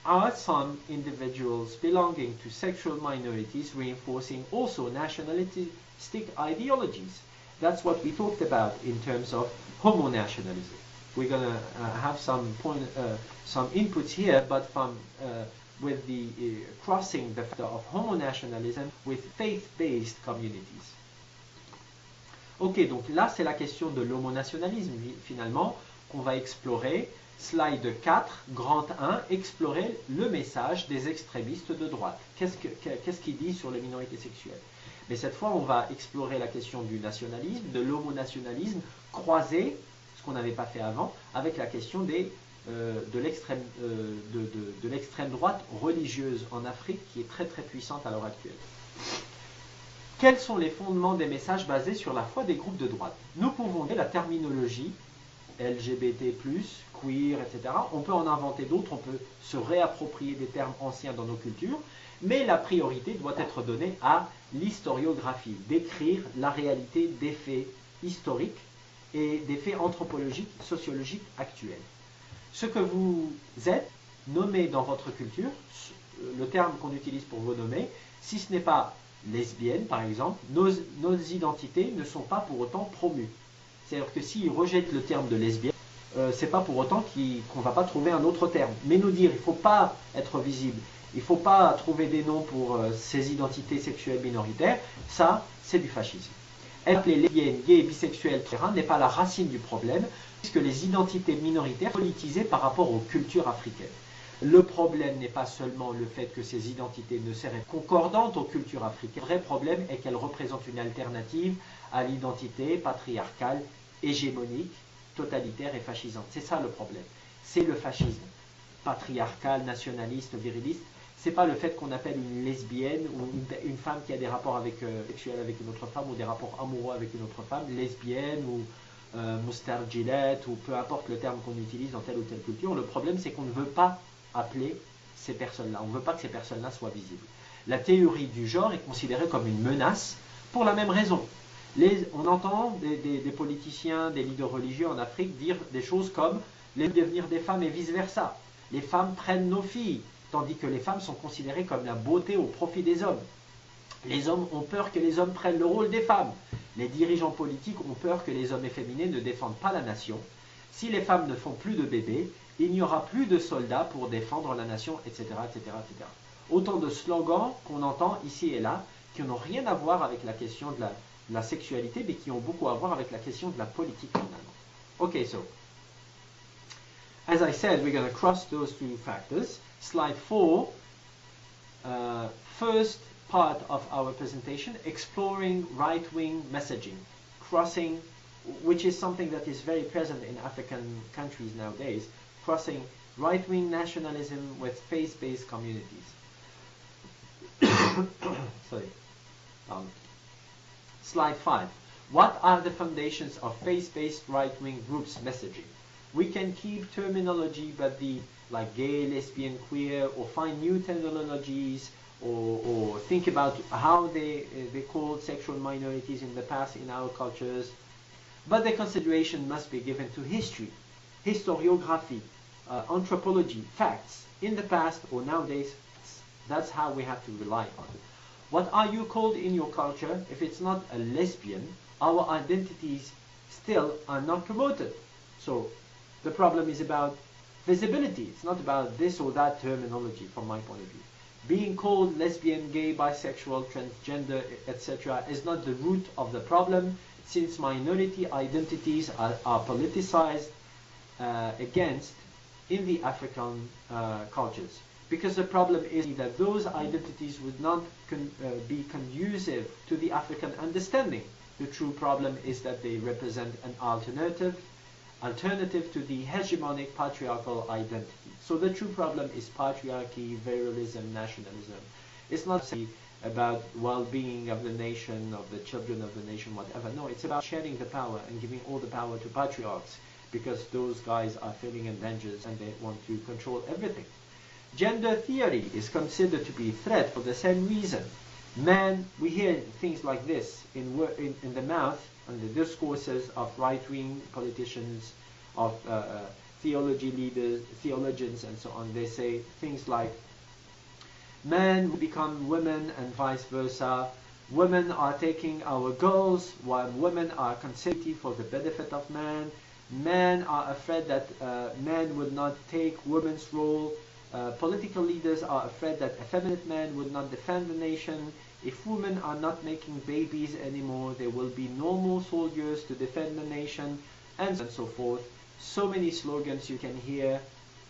Are some individuals belonging to sexual minorities reinforcing also nationalistic ideologies? That's what we talked about in terms of homo-nationalism. We're going to have some inputs here, but with the crossing the factor of homo-nationalism with faith-based communities. Ok, donc là c'est la question de l'homonationalisme finalement qu'on va explorer. Slide 4, grand 1, explorer le message des extrémistes de droite. Qu'est-ce qu'ils disent sur les minorités sexuelles? Mais cette fois, on va explorer la question du nationalisme, de l'homonationalisme, croisé, ce qu'on n'avait pas fait avant, avec la question de l'extrême droite religieuse en Afrique, qui est très très puissante à l'heure actuelle. Quels sont les fondements des messages basés sur la foi des groupes de droite? Nous pouvons dire la terminologie, LGBT+, queer, etc. On peut en inventer d'autres, on peut se réapproprier des termes anciens dans nos cultures, mais la priorité doit être donnée à l'historiographie, décrire la réalité des faits historiques et des faits anthropologiques, sociologiques actuels. Ce que vous êtes nommé dans votre culture, le terme qu'on utilise pour vous nommer, si ce n'est pas lesbienne par exemple, nos identités ne sont pas pour autant promues. C'est-à-dire que s'ils rejettent le terme de lesbienne, c'est pas pour autant qu'on ne va pas trouver un autre terme. Mais nous dire il ne faut pas être visible, il ne faut pas trouver des noms pour ces identités sexuelles minoritaires, ça c'est du fascisme. Être lesbienne, gay, bisexuel, etc. n'est pas la racine du problème, puisque les identités minoritaires sont politisées par rapport aux cultures africaines. Le problème n'est pas seulement le fait que ces identités ne seraient concordantes aux cultures africaines. Le vrai problème est qu'elles représentent une alternative à l'identité patriarcale, hégémonique, totalitaire et fascisante. C'est ça le problème. C'est le fascisme patriarcal, nationaliste, viriliste. C'est pas le fait qu'on appelle une lesbienne ou une femme qui a des rapports sexuels avec une autre femme ou des rapports amoureux avec une autre femme, lesbienne ou mustarjilat ou peu importe le terme qu'on utilise dans telle ou telle culture. Le problème c'est qu'on ne veut pas appeler ces personnes-là. On ne veut pas que ces personnes-là soient visibles. La théorie du genre est considérée comme une menace pour la même raison. On entend des politiciens, des leaders religieux en Afrique dire des choses comme les devenir des femmes et vice-versa. Les femmes prennent nos filles, tandis que les femmes sont considérées comme la beauté au profit des hommes. Les hommes ont peur que les hommes prennent le rôle des femmes. Les dirigeants politiques ont peur que les hommes efféminés ne défendent pas la nation. Si les femmes ne font plus de bébés, il n'y aura plus de soldats pour défendre la nation, etc., etc., etc. Autant de slogans qu'on entend ici et là, qui n'ont rien à voir avec la question de la sexualité, mais qui ont beaucoup à voir avec la question de la politique finalement. Okay, so, as I said, we're going to cross those two factors. Slide 4, first part of our presentation, exploring right-wing messaging, crossing, which is something that is very present in African countries nowadays, crossing right-wing nationalism with faith-based communities. Sorry. Slide 5. What are the foundations of faith-based right-wing groups messaging? We can keep terminology, but like gay, lesbian, queer, or find new terminologies, or think about how they called sexual minorities in the past in our cultures. But the consideration must be given to history, historiography, anthropology, facts, in the past or nowadays. That's how we have to rely on it. What are you called in your culture? If it's not a lesbian, our identities still are not promoted. So the problem is about visibility. It's not about this or that terminology from my point of view. Being called lesbian, gay, bisexual, transgender, etc. is not the root of the problem, since minority identities are politicized against in the African cultures. Because the problem is that those identities would not be conducive to the African understanding. The true problem is that they represent an alternative to the hegemonic patriarchal identity. So the true problem is patriarchy, virilism, nationalism. It's not about well-being of the nation, of the children of the nation, whatever. No, it's about sharing the power and giving all the power to patriarchs, because those guys are feeling endangered and they want to control everything. Gender theory is considered to be a threat for the same reason. Man, we hear things like this in the mouth and the discourses of right-wing politicians, of theology leaders, theologians, and so on. They say things like, men become women and vice versa. Women are taking our girls, while women are consenting for the benefit of man. Men are afraid that men would not take women's role. Political leaders are afraid that effeminate men would not defend the nation. If women are not making babies anymore, there will be normal soldiers to defend the nation, and so forth. So many slogans you can hear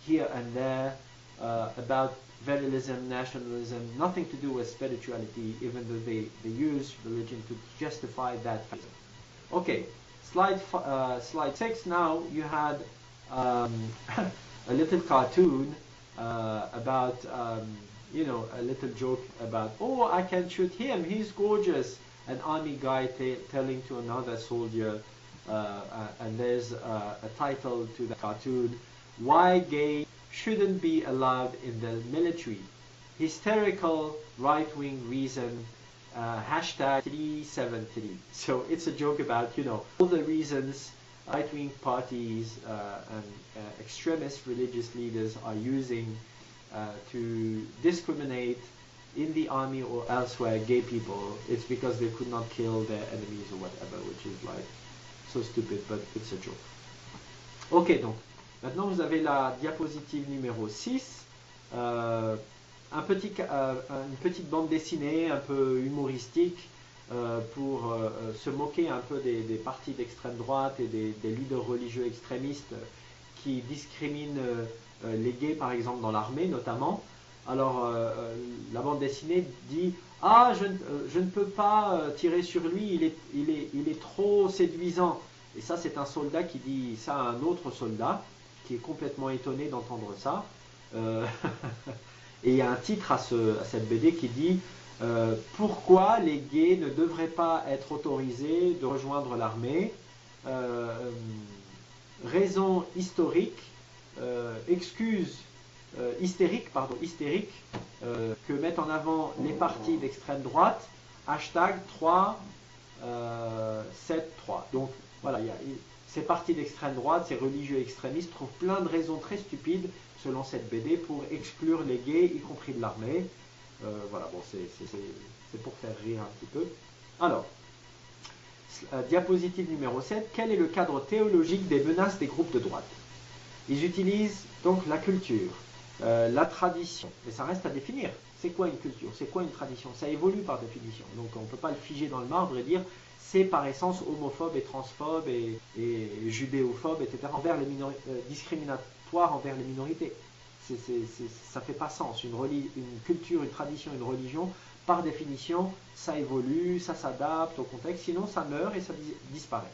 here and there about virilism, nationalism, nothing to do with spirituality, even though they use religion to justify that. Okay, slide 6. Now you had a little cartoon about you know, a little joke about, oh, I can shoot him, he's gorgeous. An army guy telling to another soldier, and there's a title to the cartoon, why gay shouldn't be allowed in the military. Hysterical right-wing reason, hashtag 373. So it's a joke about, you know, all the reasons right-wing parties and extremist religious leaders are using to discriminate in the army or elsewhere gay people. It's because they could not kill their enemies or whatever, which is like so stupid, but it's a joke. Ok, donc maintenant vous avez la diapositive numéro 6, une petite bande dessinée un peu humoristique pour se moquer un peu des partis d'extrême droite et des leaders religieux extrémistes qui discriminent les gays, par exemple, dans l'armée notamment. Alors la bande dessinée dit « Ah, je ne peux pas tirer sur lui, il est trop séduisant ». Et ça, c'est un soldat qui dit ça à un autre soldat, qui est complètement étonné d'entendre ça. Et il y a un titre à cette BD qui dit « Pourquoi les gays ne devraient pas être autorisés de rejoindre l'armée ? Raison historique, excuse hystérique que mettent en avant les partis d'extrême droite, hashtag 373. Donc voilà, ces partis d'extrême droite, ces religieux extrémistes trouvent plein de raisons très stupides, selon cette BD, pour exclure les gays, y compris de l'armée. Voilà, bon, c'est pour faire rire un petit peu. Alors, diapositive numéro 7, quel est le cadre théologique des menaces des groupes de droite? Ils utilisent donc la culture, la tradition, mais ça reste à définir. C'est quoi une culture? C'est quoi une tradition? Ça évolue par définition, donc on ne peut pas le figer dans le marbre et dire c'est par essence homophobe et transphobe et judéophobe, etc., envers les discriminatoire envers les minorités. Ça ne fait pas sens. Une culture, une tradition, une religion, par définition, ça évolue, ça s'adapte au contexte, sinon ça meurt et ça disparaît.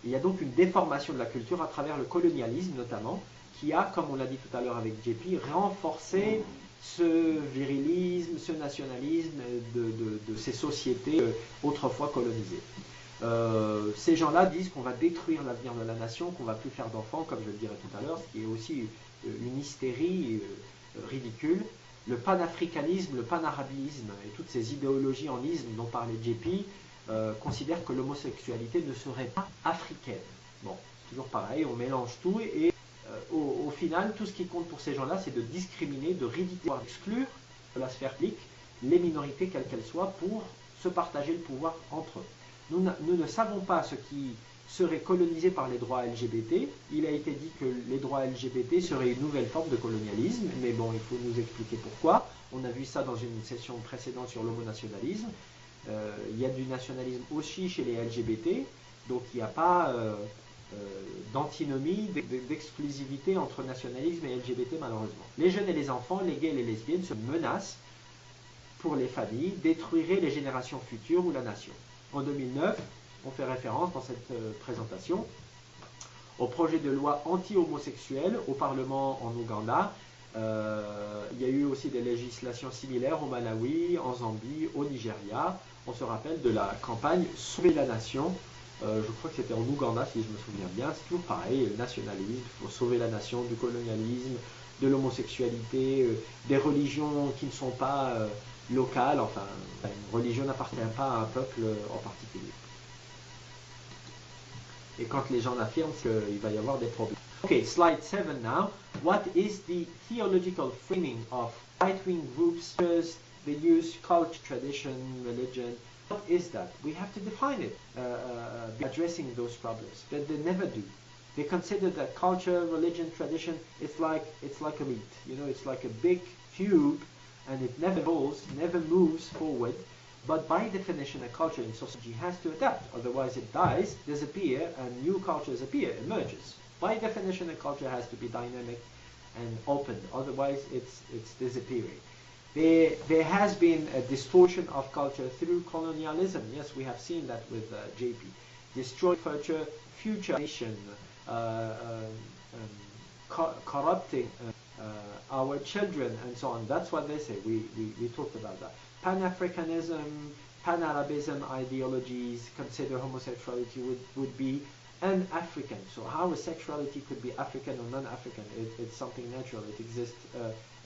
Il y a donc une déformation de la culture à travers le colonialisme notamment, qui a, comme on l'a dit tout à l'heure avec JP, renforcé ce virilisme, ce nationalisme de ces sociétés autrefois colonisées. Ces gens-là disent qu'on va détruire l'avenir de la nation, qu'on ne va plus faire d'enfants, comme je le dirai tout à l'heure, ce qui est aussi une hystérie ridicule. Le panafricanisme, le panarabisme et toutes ces idéologies en isme dont parlait JP considèrent que l'homosexualité ne serait pas africaine. Bon, c'est toujours pareil, on mélange tout et au final, tout ce qui compte pour ces gens-là, c'est de discriminer, de ridiculiser, d'exclure de la sphère publique les minorités, quelles qu'elles soient, pour se partager le pouvoir entre eux. Nous ne savons pas ce qui serait colonisé par les droits LGBT. Il a été dit que les droits LGBT seraient une nouvelle forme de colonialisme, mais bon, il faut nous expliquer pourquoi. On a vu ça dans une session précédente sur l'homonationalisme. Il y a du nationalisme aussi chez les LGBT, donc il n'y a pas d'antinomie, d'exclusivité entre nationalisme et LGBT malheureusement. Les jeunes et les enfants, les gays et les lesbiennes se menacent pour les familles, détruiraient les générations futures ou la nation. En 2009, on fait référence dans cette présentation au projet de loi anti-homosexuel au Parlement en Ouganda. Il y a eu aussi des législations similaires au Malawi, en Zambie, au Nigeria. On se rappelle de la campagne Sauver la nation. Je crois que c'était en Ouganda, si je me souviens bien. C'est toujours pareil, le nationalisme, il faut sauver la nation du colonialisme, de l'homosexualité, des religions qui ne sont pas locales. Enfin, une religion n'appartient pas à un peuple en particulier. Et quand les gens affirment qu'il va y avoir des problèmes. Okay, slide 7 now. What is the theological framing of right-wing groups? They use culture, tradition, religion. What is that? We have to define it, addressing those problems, but they never do. They consider that culture, religion, tradition, it's like a meat. You know, it's like a big tube, and it never evolves, never moves forward. But by definition, a culture in society has to adapt. Otherwise, it dies, disappears, and new cultures appear, emerges. By definition, a culture has to be dynamic and open. Otherwise, it's disappearing. There has been a distortion of culture through colonialism. Yes, we have seen that with JP. Destroy future nation, corrupting our children, and so on. That's what they say. We talked about that. Pan-Africanism, Pan-Arabism ideologies consider homosexuality would be un-African. So how a sexuality could be African or non-African? It's something natural. It exists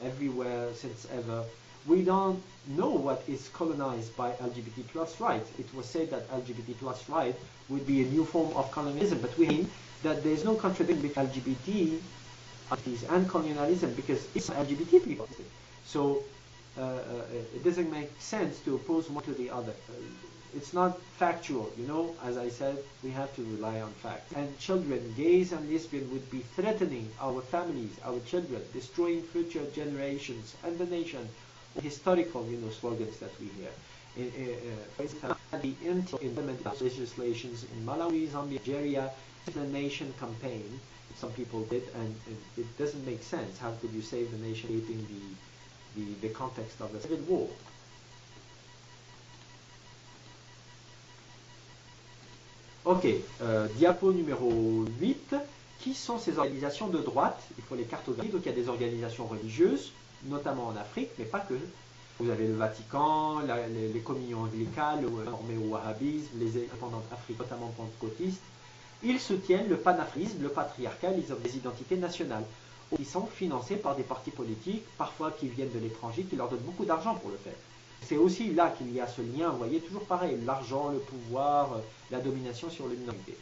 everywhere since ever. We don't know what is colonized by LGBT plus right. It was said that LGBT plus right would be a new form of colonialism, but we mean that there's no contradiction between LGBT and colonialism because it's LGBT people. So it doesn't make sense to oppose one to the other. It's not factual, you know. As I said, we have to rely on facts. And children, gays and lesbians, would be threatening our families, our children, destroying future generations and the nation. Historical, you know, slogans that we hear. For instance, the implement legislations in Malawi, Zambia, Nigeria, the nation campaign. Some people did, and it doesn't make sense. How could you save the nation keeping the context of a civil war? Ok, diapo numéro 8. Qui sont ces organisations de droite? Il faut les cartographier. Donc il y a des organisations religieuses, notamment en Afrique, mais pas que. Vous avez le Vatican, les communions anglicales, formées au wahhabisme, les indépendantes africaines, notamment pentecôtistes, Ils soutiennent le panafrisme, le patriarcat, les identités nationales, qui sont financés par des partis politiques, parfois qui viennent de l'étranger, qui leur donnent beaucoup d'argent pour le faire. C'est aussi là qu'il y a ce lien, vous voyez, toujours pareil, l'argent, le pouvoir, la domination sur les minorités.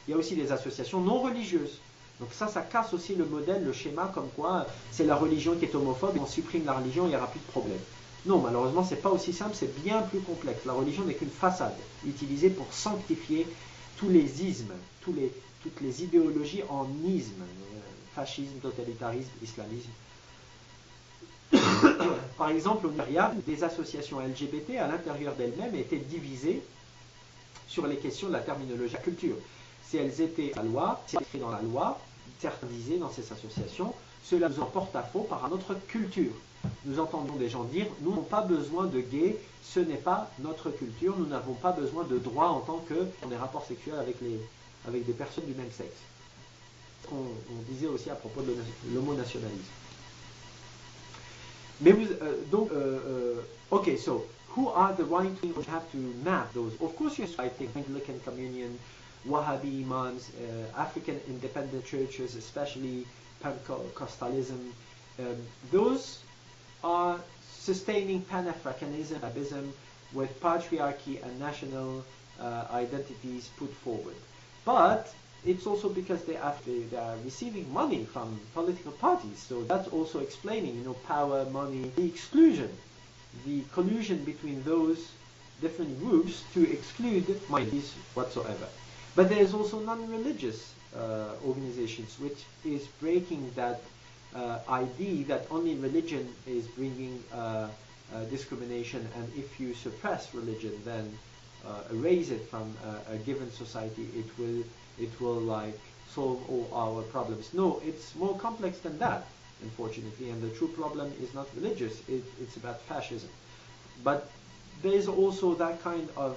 Il y a aussi des associations non religieuses. Donc ça casse aussi le modèle, le schéma, comme quoi c'est la religion qui est homophobe, et on supprime la religion, il n'y aura plus de problème. Non, malheureusement, c'est pas aussi simple, c'est bien plus complexe. La religion n'est qu'une façade, utilisée pour sanctifier tous les ismes, toutes les idéologies en ismes, fascisme, totalitarisme, islamisme. Par exemple, au Nigeria, des associations LGBT à l'intérieur d'elles-mêmes étaient divisées sur les questions de la terminologie de la culture. Si elles étaient à la loi, si elles étaient dans la loi, certains disaient dans ces associations, cela nous en porte à faux par notre culture. Nous entendons des gens dire, nous n'avons pas besoin de gays, ce n'est pas notre culture, nous n'avons pas besoin de droits en tant que dans des rapports sexuels avec des personnes du même sexe. On disait aussi à propos de l'homonationalisme. Mais okay, so who are the right wing? We have to map those. Of course, yes, I think Anglican Communion, Wahhabi Imams, African independent churches, especially Pentecostalism, those are sustaining Pan-Africanism with patriarchy and national identities put forward. But it's also because they are receiving money from political parties. So that's also explaining, power, money, the exclusion, the collusion between those different groups to exclude minorities whatsoever. But there is also non-religious organizations, which is breaking that idea that only religion is bringing discrimination, and if you suppress religion, then erase it from a given society, it will like solve all our problems. No, it's more complex than that, unfortunately, and the true problem is not religious, it's about fascism. But there is also that kind of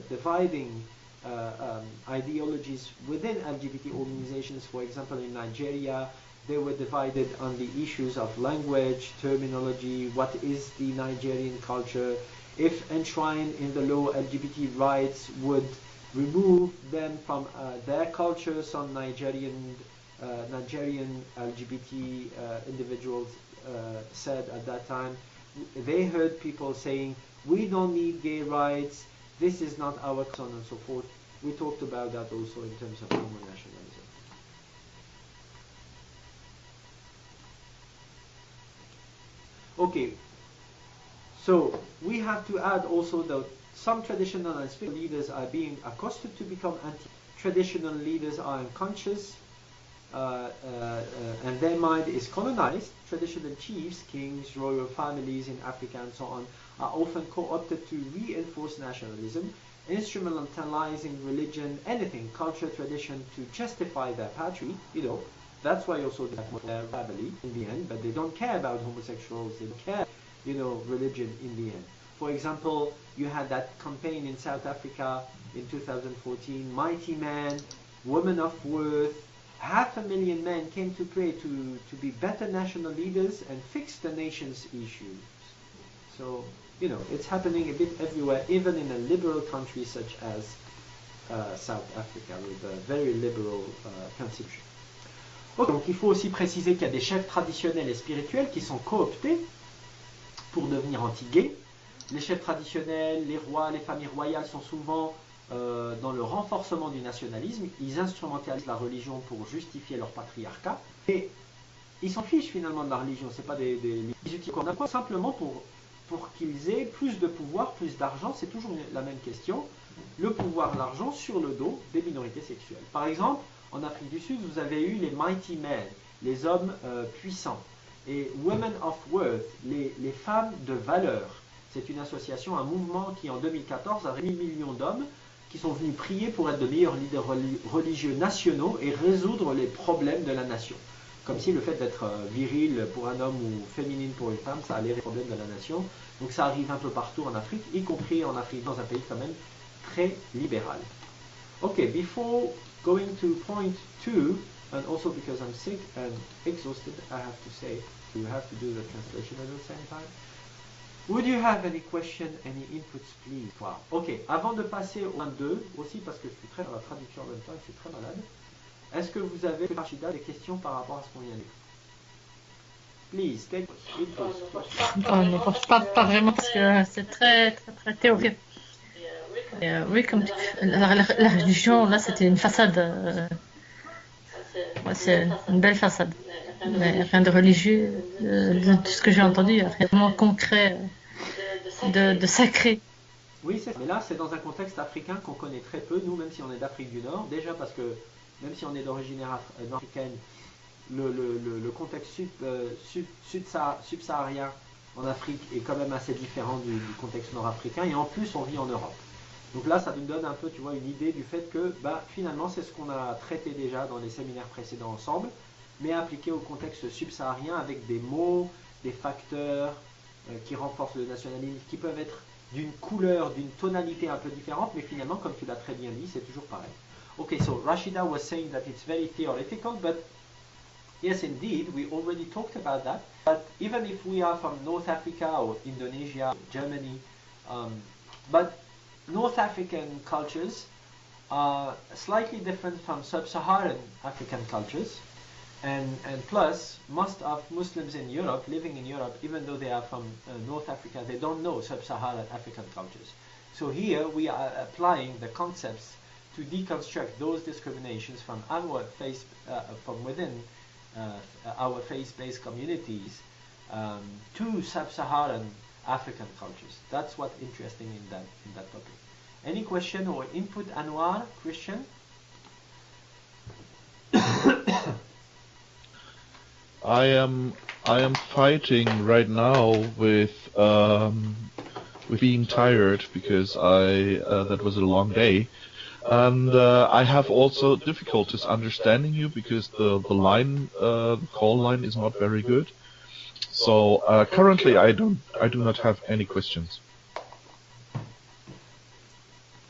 dividing ideologies within LGBT organizations. For example, in Nigeria, they were divided on the issues of language, terminology, what is the Nigerian culture. If enshrined in the law, LGBT rights would remove them from their culture. Some Nigerian LGBT individuals said at that time, they heard people saying, we don't need gay rights, this is not our, so on and so forth. We talked about that also in terms of homonationalism. Okay, so we have to add also that some traditional and spiritual leaders are being accosted to become anti-traditional leaders are unconscious and their mind is colonized. Traditional chiefs, kings, royal families in Africa and so on are often co-opted to reinforce nationalism, instrumentalizing religion, anything, culture, tradition to justify their patry. That's why also they have their family in the end, but they don't care about homosexuals, they don't care, religion in the end. For example, you had that campaign in South Africa in 2014, Mighty Man, Women of Worth, 500,000 men came to pray to be better national leaders and fix the nation's issues. So, it's happening a bit everywhere, even in a liberal country such as South Africa, with a very liberal constitution. Okay. Donc il faut aussi préciser qu'il y a des chefs traditionnels et spirituels qui sont cooptés pour devenir anti-gays. Les chefs traditionnels, les rois, les familles royales sont souvent dans le renforcement du nationalisme. Ils instrumentalisent la religion pour justifier leur patriarcat. Et ils s'en fichent finalement de la religion. C'est pas ils utilisent quoi simplement pour qu'ils aient plus de pouvoir, plus d'argent. C'est toujours la même question. Le pouvoir, l'argent sur le dos des minorités sexuelles. Par exemple, en Afrique du Sud, vous avez eu les Mighty Men, les hommes puissants. Et Women of Worth, les femmes de valeur. C'est une association, un mouvement qui en 2014 a réuni 1 million d'hommes qui sont venus prier pour être de meilleurs leaders religieux nationaux et résoudre les problèmes de la nation. Comme si le fait d'être viril pour un homme ou féminine pour une femme, ça allait les problèmes de la nation. Donc ça arrive un peu partout en Afrique, y compris en Afrique, dans un pays quand même très libéral. Okay, before going to point 2, and also because I'm sick and exhausted, I have to say, you have to do the translation at the same time. Would you have any question, any inputs, please? Wow. Ok, avant de passer au 22, aussi parce que je suis très dans la traduction en même temps, je suis très malade. Est-ce que vous avez, Rachida, des questions par rapport à ce qu'on vient de dire? Please, take inputs. Oh, non, pas vraiment, parce que c'est très théorique. Oui, comme la religion, là, c'était une façade. Ouais, c'est une belle façade. Mais rien de religieux, de tout ce que j'ai entendu, rien de vraiment concret, de sacré. Oui, mais là, c'est dans un contexte africain qu'on connaît très peu, nous, même si on est d'Afrique du Nord. Déjà parce que, même si on est d'origine africaine, le contexte subsaharien en Afrique est quand même assez différent du contexte nord-africain. Et en plus, on vit en Europe. Donc là, ça nous donne un peu, tu vois, une idée du fait que, bah, finalement, c'est ce qu'on a traité déjà dans les séminaires précédents ensemble, mais appliqué au contexte subsaharien avec des mots, des facteurs qui renforcent le nationalisme, qui peuvent être d'une couleur, d'une tonalité un peu différente, mais finalement, comme tu l'as très bien dit, c'est toujours pareil. Okay, so Rashida was saying that it's very theoretical, but yes, indeed, we already talked about that. But even if we are from North Africa or Indonesia, Germany, but North African cultures are slightly different from sub-Saharan African cultures. And plus, most of Muslims in Europe, living in Europe, even though they are from North Africa, they don't know sub-Saharan African cultures. So here we are applying the concepts to deconstruct those discriminations from our faith, from within our faith-based communities to sub-Saharan African cultures. That's what's interesting in that topic. Any question or input, Anwar, Christian? I am fighting right now with being tired because that was a long day, and I have also difficulties understanding you because the line the call line is not very good. So currently I do not have any questions.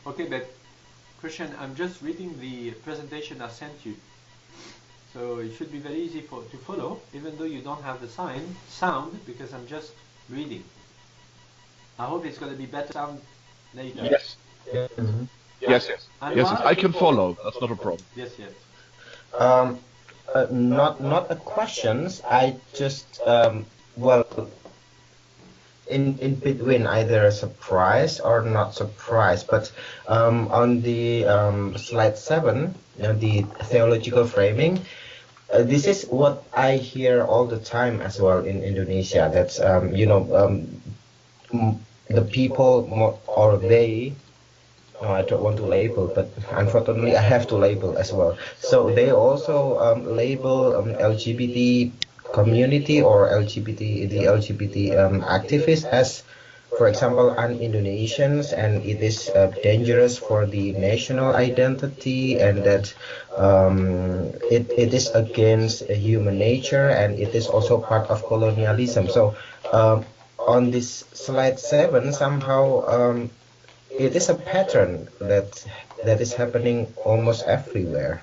Okay, but Christian, I'm just reading the presentation I sent you. So it should be very easy to follow, even though you don't have the sound, because I'm just reading. I hope it's going to be better sound later. Yes. Mm-hmm. Yes. I can follow. That's not a problem. Yes. Not a questions. I just in between either surprised or not surprised. But on the slide 7, the theological framing. This is what I hear all the time as well in Indonesia. That's the people or they. No, I don't want to label, but unfortunately I have to label as well. So they also label LGBT community or the LGBT activists as, for example, un-Indonesians, and it is dangerous for the national identity, and that it is against human nature, and it is also part of colonialism. So on this slide 7, somehow it is a pattern that is happening almost everywhere.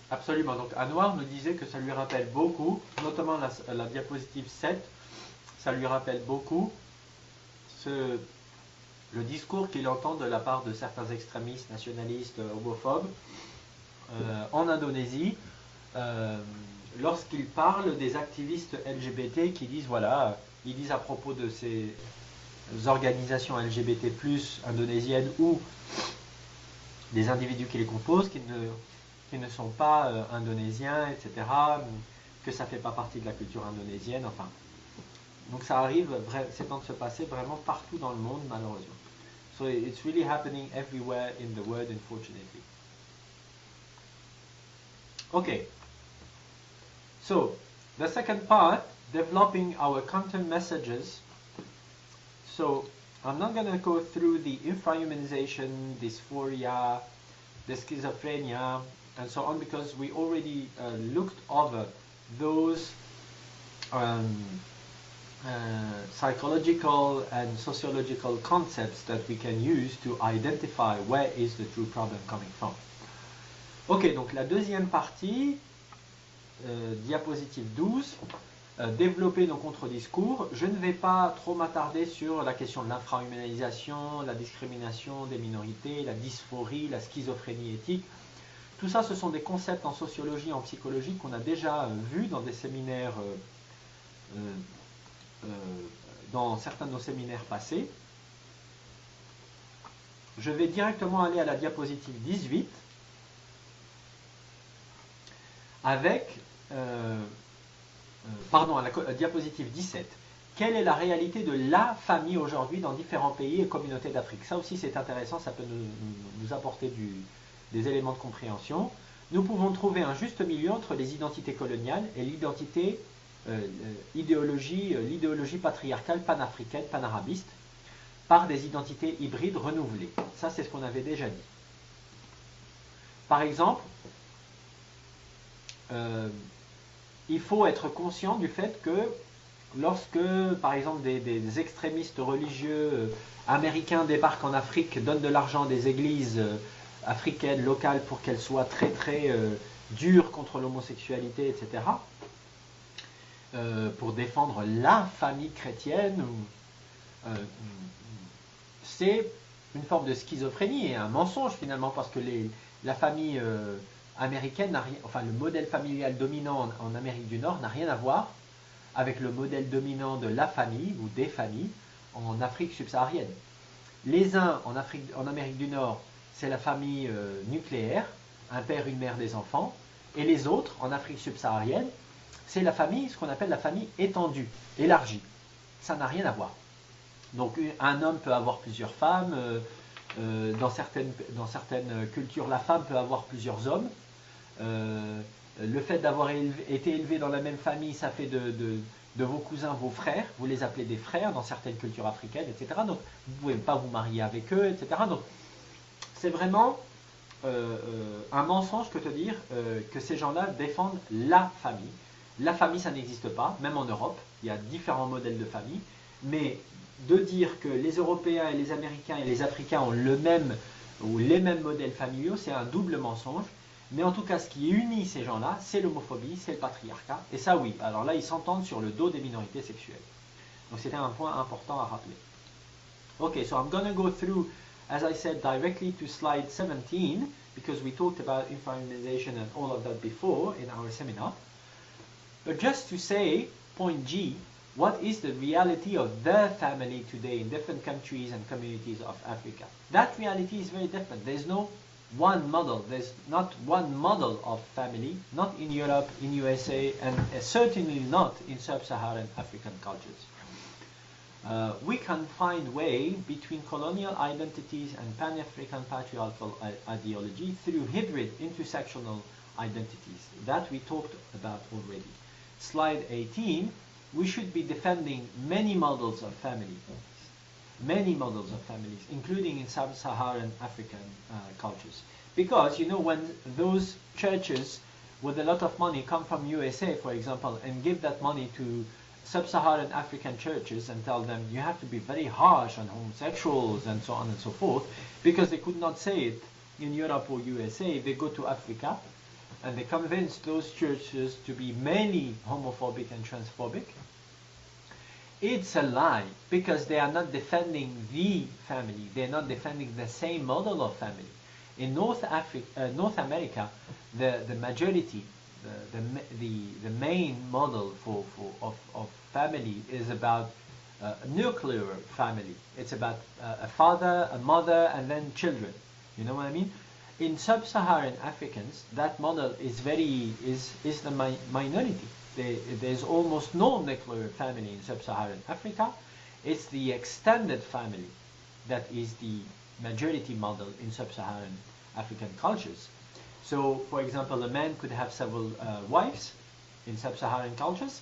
Absolument. Donc Anwar nous disait que ça lui rappelle beaucoup, notamment la diapositive 7, ça lui rappelle beaucoup le discours qu'il entend de la part de certains extrémistes nationalistes homophobes en Indonésie, lorsqu'ils parlent des activistes LGBT qui disent, voilà, ils disent à propos de ces organisations LGBT+, indonésiennes, ou des individus qui les composent, qui ne sont pas indonésiens, etc., que ça ne fait pas partie de la culture indonésienne, enfin. Donc ça arrive, c'est en train de se passer vraiment partout dans le monde, malheureusement. So it's really happening everywhere in the world, unfortunately. Okay. So, the second part, developing our content messages. So, I'm not going to go through the infrahumanization, dysphoria, the schizophrenia, and so on, because we already looked over those psychological and sociological concepts that we can use to identify where is the true problem coming from. Ok, donc la deuxième partie, diapositive 12, développer nos contre-discours. Je ne vais pas trop m'attarder sur la question de l'infrahumanisation, la discrimination des minorités, la dysphorie, la schizophrénie éthique. Tout ça, ce sont des concepts en sociologie, en psychologie qu'on a déjà vus dans des séminaires, dans certains de nos séminaires passés. Je vais directement aller à la diapositive 18 avec, pardon, à la diapositive 17. Quelle est la réalité de la famille aujourd'hui dans différents pays et communautés d'Afrique? Ça aussi c'est intéressant, ça peut nous apporter des éléments de compréhension. Nous pouvons trouver un juste milieu entre les identités coloniales et l'idéologie patriarcale panafricaine, panarabiste, par des identités hybrides renouvelées. Ça, c'est ce qu'on avait déjà dit. Par exemple, il faut être conscient du fait que lorsque, par exemple, des extrémistes religieux américains débarquent en Afrique, donnent de l'argent à des églises africaines, locales, pour qu'elles soient très très dures contre l'homosexualité, etc., pour défendre la famille chrétienne, c'est une forme de schizophrénie et un mensonge finalement, parce que la famille américaine n'a rien, enfin le modèle familial dominant en Amérique du Nord n'a rien à voir avec le modèle dominant de la famille ou des familles en Afrique subsaharienne. Les uns en Amérique du Nord, c'est la famille nucléaire, un père, une mère, des enfants, et les autres en Afrique subsaharienne, c'est la famille, ce qu'on appelle la famille étendue, élargie. Ça n'a rien à voir. Donc un homme peut avoir plusieurs femmes, dans certaines cultures la femme peut avoir plusieurs hommes. Le fait d'avoir été élevé dans la même famille, ça fait de vos cousins vos frères, vous les appelez des frères dans certaines cultures africaines, etc. Donc vous ne pouvez pas vous marier avec eux, etc. Donc c'est vraiment un mensonge que de dire que ces gens-là défendent la famille. La famille, ça n'existe pas, même en Europe, il y a différents modèles de famille, mais de dire que les Européens et les Américains et les Africains ont le même ou les mêmes modèles familiaux, c'est un double mensonge. Mais en tout cas, ce qui unit ces gens-là, c'est l'homophobie, c'est le patriarcat. Et ça, oui. Alors là, ils s'entendent sur le dos des minorités sexuelles. Donc c'était un point important à rappeler. Okay, so I'm going to go through, as I said, directly to slide 17, because we talked about infantilization and all of that before in our seminar. But just to say, point G, what is the reality of the family today in different countries and communities of Africa? That reality is very different. There's no one model. There's not one model of family, not in Europe, in USA, and certainly not in sub-Saharan African cultures. We can find way between colonial identities and Pan-African patriarchal ideology through hybrid intersectional identities that we talked about already. Slide 18, we should be defending many models of families, including in sub-Saharan African cultures. Because, you know, when those churches with a lot of money come from USA, for example, and give that money to sub-Saharan African churches and tell them you have to be very harsh on homosexuals and so on and so forth, because they could not say it in Europe or USA, they go to Africa and they convince those churches to be mainly homophobic and transphobic. It's a lie, because they are not defending the family. They're not defending the same model of family. In North America, the majority, the main model of family is about a nuclear family. It's about a father, a mother, and then children. You know what I mean? In sub-Saharan Africans, that model is the minority. There's almost no nuclear family in sub-Saharan Africa. It's the extended family that is the majority model in sub-Saharan African cultures. So, for example, a man could have several wives in sub-Saharan cultures.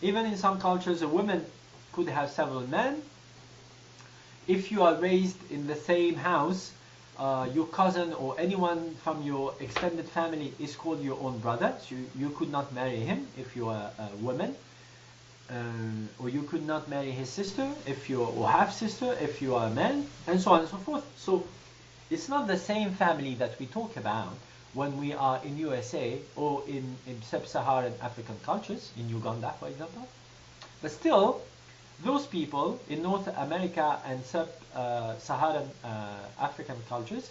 Even in some cultures, a woman could have several men. If you are raised in the same house, your cousin or anyone from your extended family is called your own brother, so you could not marry him if you are a woman, or you could not marry his sister if you or half sister if you are a man, and so on and so forth. So it's not the same family that we talk about when we are in USA or in sub-Saharan African cultures, in Uganda, for example. But still, those people in North America and sub-Saharan African cultures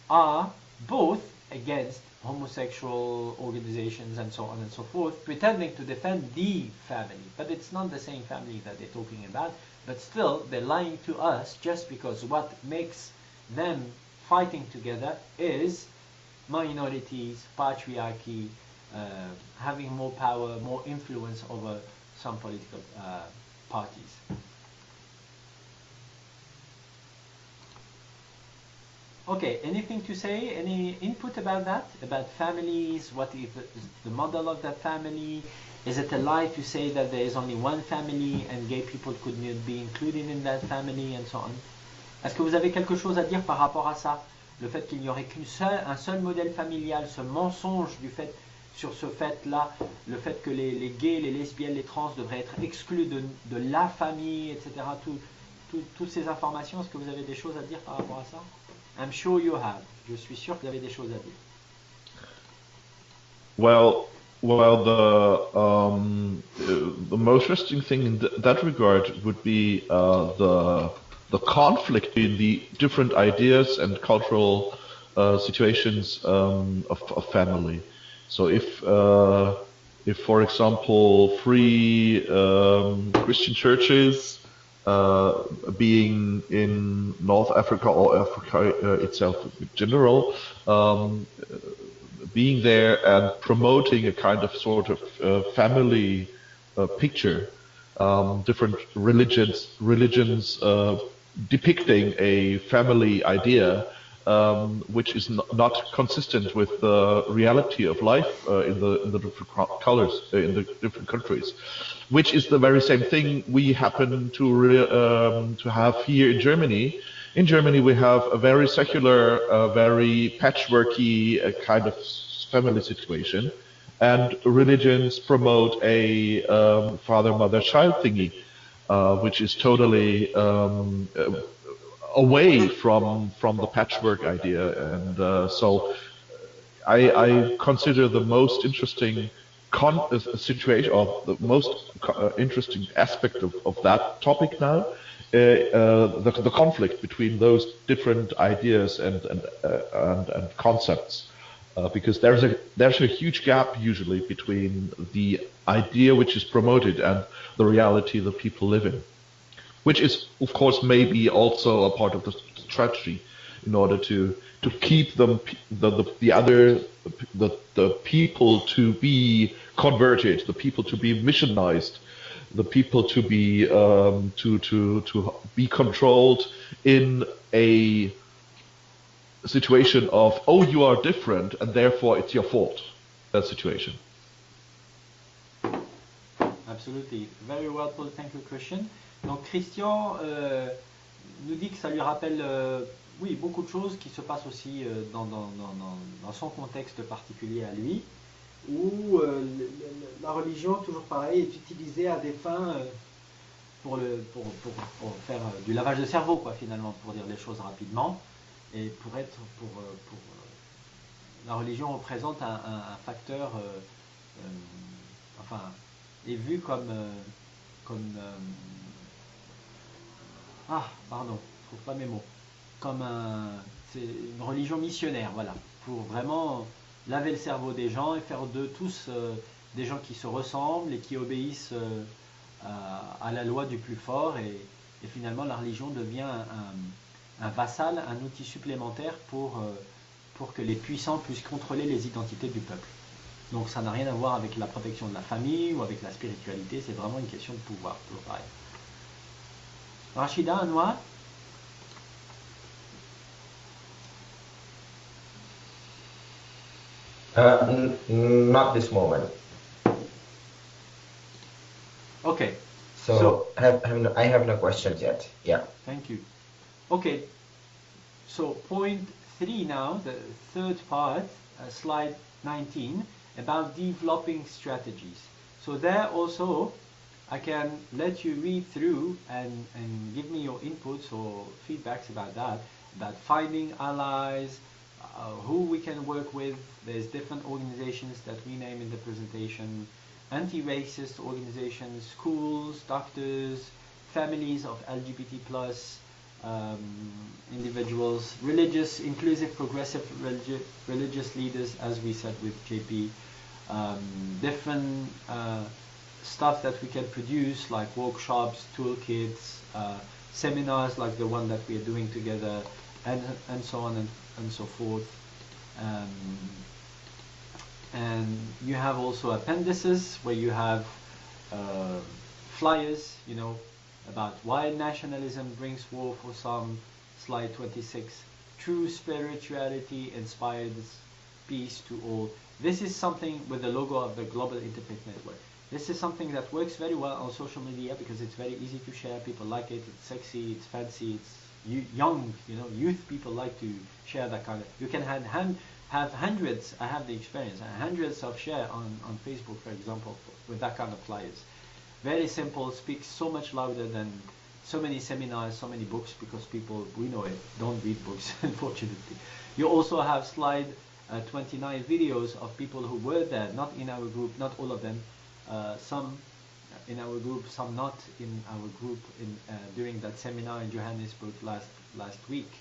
are both against homosexual organizations and so on and so forth, pretending to defend the family. But it's not the same family that they're talking about. But still, they're lying to us just because what makes them fighting together is minorities, patriarchy, having more power, more influence over some political parties. Okay, anything to say? Any input about that? About families? What is the model of that family? Is it a lie to say that there is only one family and gay people could not be included in that family and so on? Est-ce que vous avez quelque chose à dire par rapport à ça? Le fait qu'il n'y aurait un seul modèle familial, ce mensonge sur ce fait-là, le fait que les gays, les lesbiennes, les trans devraient être exclus de la famille, etc. Toutes ces informations, est-ce que vous avez des choses à dire par rapport à ça? I'm sure you have. Je suis sûr que vous avez des choses à dire. Well, the most interesting thing in that regard would be the conflict in the different ideas and cultural situations of family. So if for example, free Christian churches being in North Africa or Africa itself in general, being there and promoting a kind of sort of family picture, different religions depicting a family idea, which is not consistent with the reality of life in the different colors in the different countries, which is the very same thing we happen to have here in Germany. In Germany, we have a very secular, very patchworky kind of family situation, and religions promote a father-mother-child thingy, which is totally away from the patchwork idea. And so I consider the most interesting situation, or the most interesting aspect of that topic now, the conflict between those different ideas and concepts, because there's a huge gap usually between the idea which is promoted and the reality that people live in, which is of course maybe also a part of the strategy in order to keep them the people to be converted, the people to be missionized, the people to be to be controlled in a situation of, oh, you are different and therefore it's your fault, that situation. Absolutely. Very well put. Thank you, Christian. Donc Christian nous dit que ça lui rappelle oui, beaucoup de choses qui se passent aussi dans son contexte particulier à lui, où la religion, toujours pareil, est utilisée à des fins pour faire du lavage de cerveau, quoi, finalement, pour dire les choses rapidement. Et la religion représente un facteur, enfin, est vu comme pardon, je trouve pas mes mots, c'est une religion missionnaire, voilà, pour vraiment laver le cerveau des gens et faire d'eux tous des gens qui se ressemblent et qui obéissent à la loi du plus fort, et finalement la religion devient un vassal, un outil supplémentaire pour que les puissants puissent contrôler les identités du peuple. Donc ça n'a rien à voir avec la protection de la famille ou avec la spiritualité, c'est vraiment une question de pouvoir, toujours pareil. Rachida, Anwar? Not this moment. Okay. So I have no questions yet. Yeah. Thank you. Okay. So point 3 now, the third part, slide 19, about developing strategies. So there also, I can let you read through and give me your inputs or feedbacks about that, about finding allies, who we can work with. There's different organizations that we name in the presentation, anti-racist organizations, schools, doctors, families of LGBT plus individuals, religious, inclusive, progressive religious leaders, as we said with JP, different stuff that we can produce like workshops, toolkits, seminars like the one that we are doing together, and so on and so forth. And you have also appendices where you have flyers, you know, about why nationalism brings war for some, slide 26, true spirituality inspires peace to all. This is something with the logo of the Global Interfaith Network. This is something that works very well on social media because it's very easy to share. People like it. It's sexy. It's fancy. It's young. You know, youth people like to share that kind of. You can have hundreds. I have the experience. Hundreds of share on Facebook, for example, with that kind of flyers. Very simple. Speaks so much louder than so many seminars, so many books, because people, we know it, don't read books, unfortunately. You also have slide 29 videos of people who were there, not in our group, not all of them. Some in our group, some not in our group during that seminar in Johannesburg last week.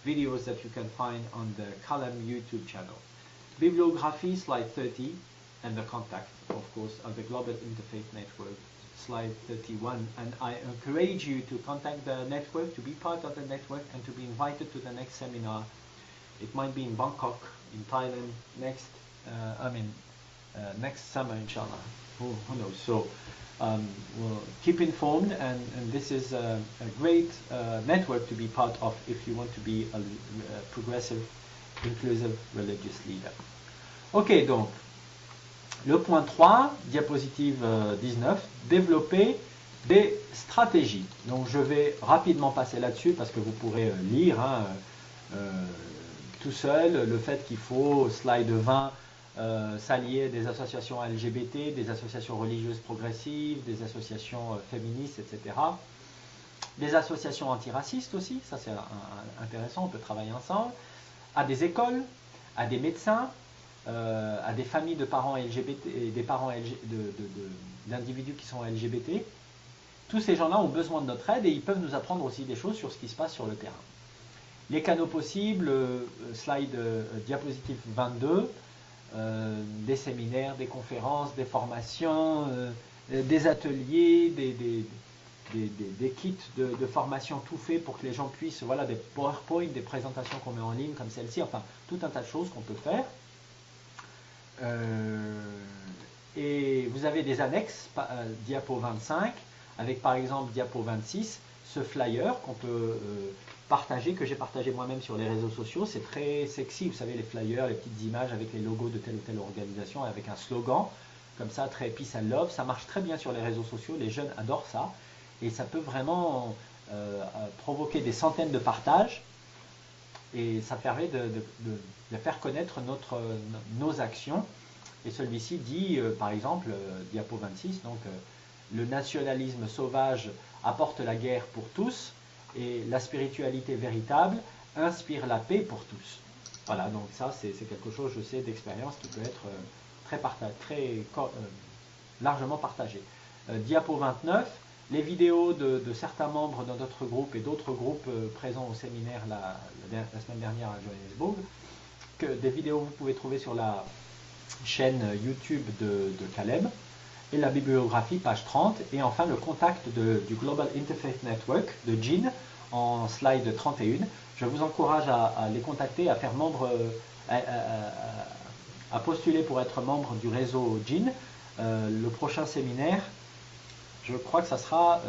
Videos that you can find on the CALEM YouTube channel. Bibliography, slide 30, and the contact, of course, of the Global Interfaith Network, slide 31. And I encourage you to contact the network, to be part of the network, and to be invited to the next seminar. It might be in Bangkok, in Thailand, next summer, inshallah. Who knows? So we'll keep informed, and this is a great network to be part of if you want to be a progressive, inclusive religious leader. Ok, donc, le point 3, diapositive 19, développer des stratégies. Donc je vais rapidement passer là-dessus parce que vous pourrez lire tout seul le fait qu'il faut, slide 20, s'allier des associations LGBT, des associations religieuses progressives, des associations féministes, etc. Des associations antiracistes aussi, ça c'est intéressant, on peut travailler ensemble, à des écoles, à des médecins, à des familles de parents LGBT et des parents d'individus qui sont LGBT. Tous ces gens-là ont besoin de notre aide et ils peuvent nous apprendre aussi des choses sur ce qui se passe sur le terrain. Les canaux possibles, slide diapositive 22, des séminaires, des conférences, des formations, des ateliers, des kits de formation tout faits pour que les gens puissent, voilà, des PowerPoint, des présentations qu'on met en ligne comme celle-ci, enfin tout un tas de choses qu'on peut faire. Et vous avez des annexes, diapo 25, avec par exemple diapo 26, ce flyer qu'on peut partager, que j'ai partagé moi-même sur les réseaux sociaux. C'est très sexy, vous savez, les flyers, les petites images avec les logos de telle ou telle organisation, avec un slogan, comme ça, très peace and love. Ça marche très bien sur les réseaux sociaux, les jeunes adorent ça, et ça peut vraiment provoquer des centaines de partages, et ça permet de faire connaître nos actions. Et celui-ci dit, par exemple, diapo 26, donc le nationalisme sauvage apporte la guerre pour tous, et la spiritualité véritable inspire la paix pour tous. Voilà, donc ça c'est quelque chose, je sais, d'expérience qui peut être largement partagé. Diapo 29, les vidéos de certains membres de notre groupe et d'autres groupes présents au séminaire la semaine dernière à Johannesburg, des vidéos que vous pouvez trouver sur la chaîne YouTube de CALEM, et la bibliographie, page 30, et enfin le contact du Global Interfaith Network de Jean en slide 31. Je vous encourage à les contacter, à faire membre, à postuler pour être membre du réseau Jean. Le prochain séminaire, je crois que ça sera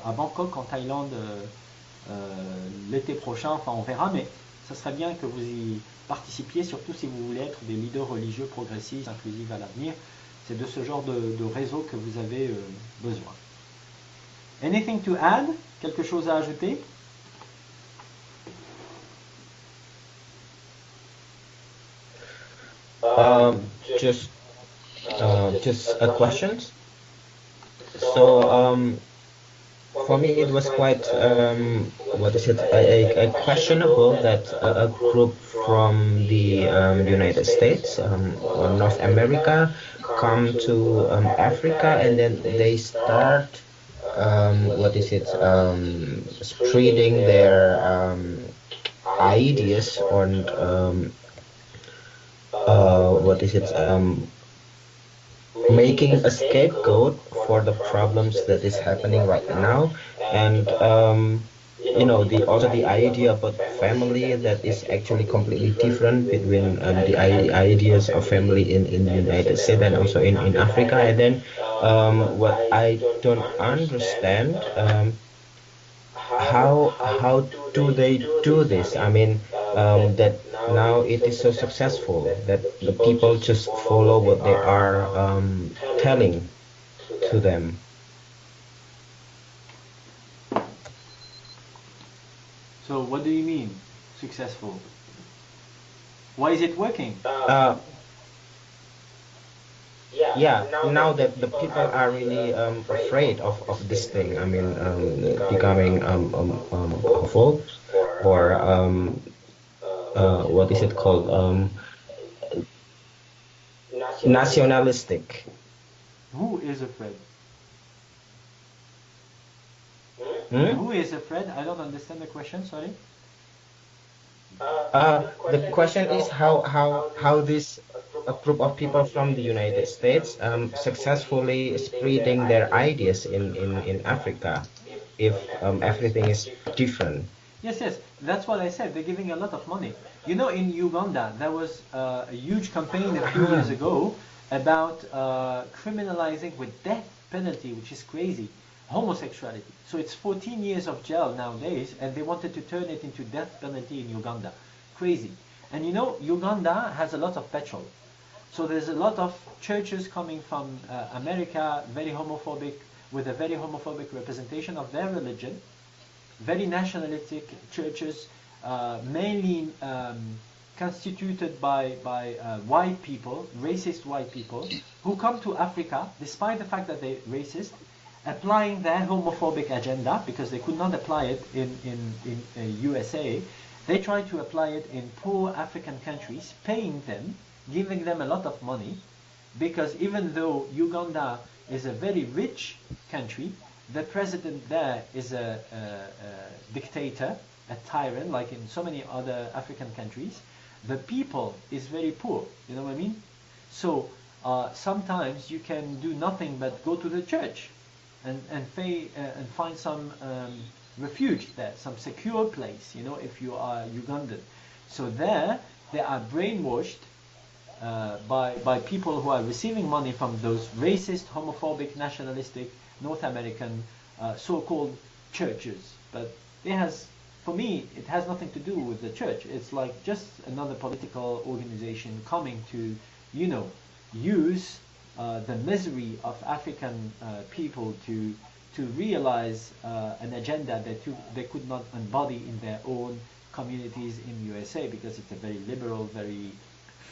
à Bangkok en Thaïlande l'été prochain, enfin on verra, mais ça serait bien que vous y participiez, surtout si vous voulez être des leaders religieux progressistes, inclusifs à l'avenir. C'est de ce genre de réseau que vous avez besoin. Anything to add? Quelque chose à ajouter? Just a question. So for me, it was quite what is it? A questionable that a group from the United States or North America come to Africa, and then they start what is it? Spreading their ideas on what is it? Making a scapegoat for the problems that is happening right now, and you know, the also the idea about family that is actually completely different between the ideas of family in the United States and also in Africa. And then what I don't understand, how do they do this? I mean, that now it is so successful that the people just follow what they are telling to them. So what do you mean successful? Why is it working? Yeah, now that the people are really afraid of this thing, I mean, becoming awful, or what is it called? Nationalistic. Who is afraid? Who is afraid? I don't understand the question, sorry. The question is how this a group of people from the United States successfully spreading their ideas in Africa, if everything is different. Yes, that's what I said. They're giving a lot of money. You know, in Uganda, there was a huge campaign a few years ago about criminalizing with death penalty, which is crazy, homosexuality. So it's 14 years of jail nowadays, and they wanted to turn it into death penalty in Uganda. Crazy. And you know, Uganda has a lot of petrol. So there's a lot of churches coming from America, very homophobic, with a very homophobic representation of their religion, very nationalistic churches, mainly constituted by white people, racist white people, who come to Africa, despite the fact that they're racist, applying their homophobic agenda, because they could not apply it in USA. They try to apply it in poor African countries, paying them, giving them a lot of money, because even though Uganda is a very rich country, the president there is a dictator, a tyrant, like in so many other African countries. The people is very poor, you know what I mean? So sometimes you can do nothing but go to the church and find some refuge there, some secure place, you know, if you are Ugandan. So there, they are brainwashed by people who are receiving money from those racist, homophobic, nationalistic, North American so-called churches. But it has, for me, it has nothing to do with the church. It's like just another political organization coming to, you know, use the misery of African people to realize an agenda that they could not embody in their own communities in USA, because it's a very liberal, very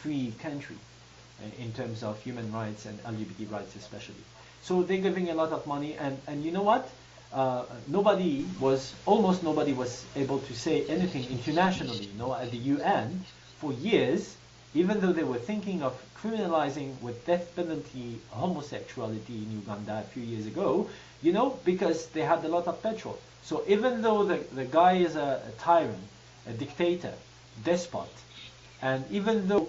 free country in terms of human rights and LGBT rights especially. So they're giving a lot of money, and you know what? Almost nobody was able to say anything internationally. You know, at the UN for years, even though they were thinking of criminalizing with death penalty homosexuality in Uganda a few years ago, you know, because they had a lot of petrol. So even though the guy is a tyrant, a dictator, despot, and even though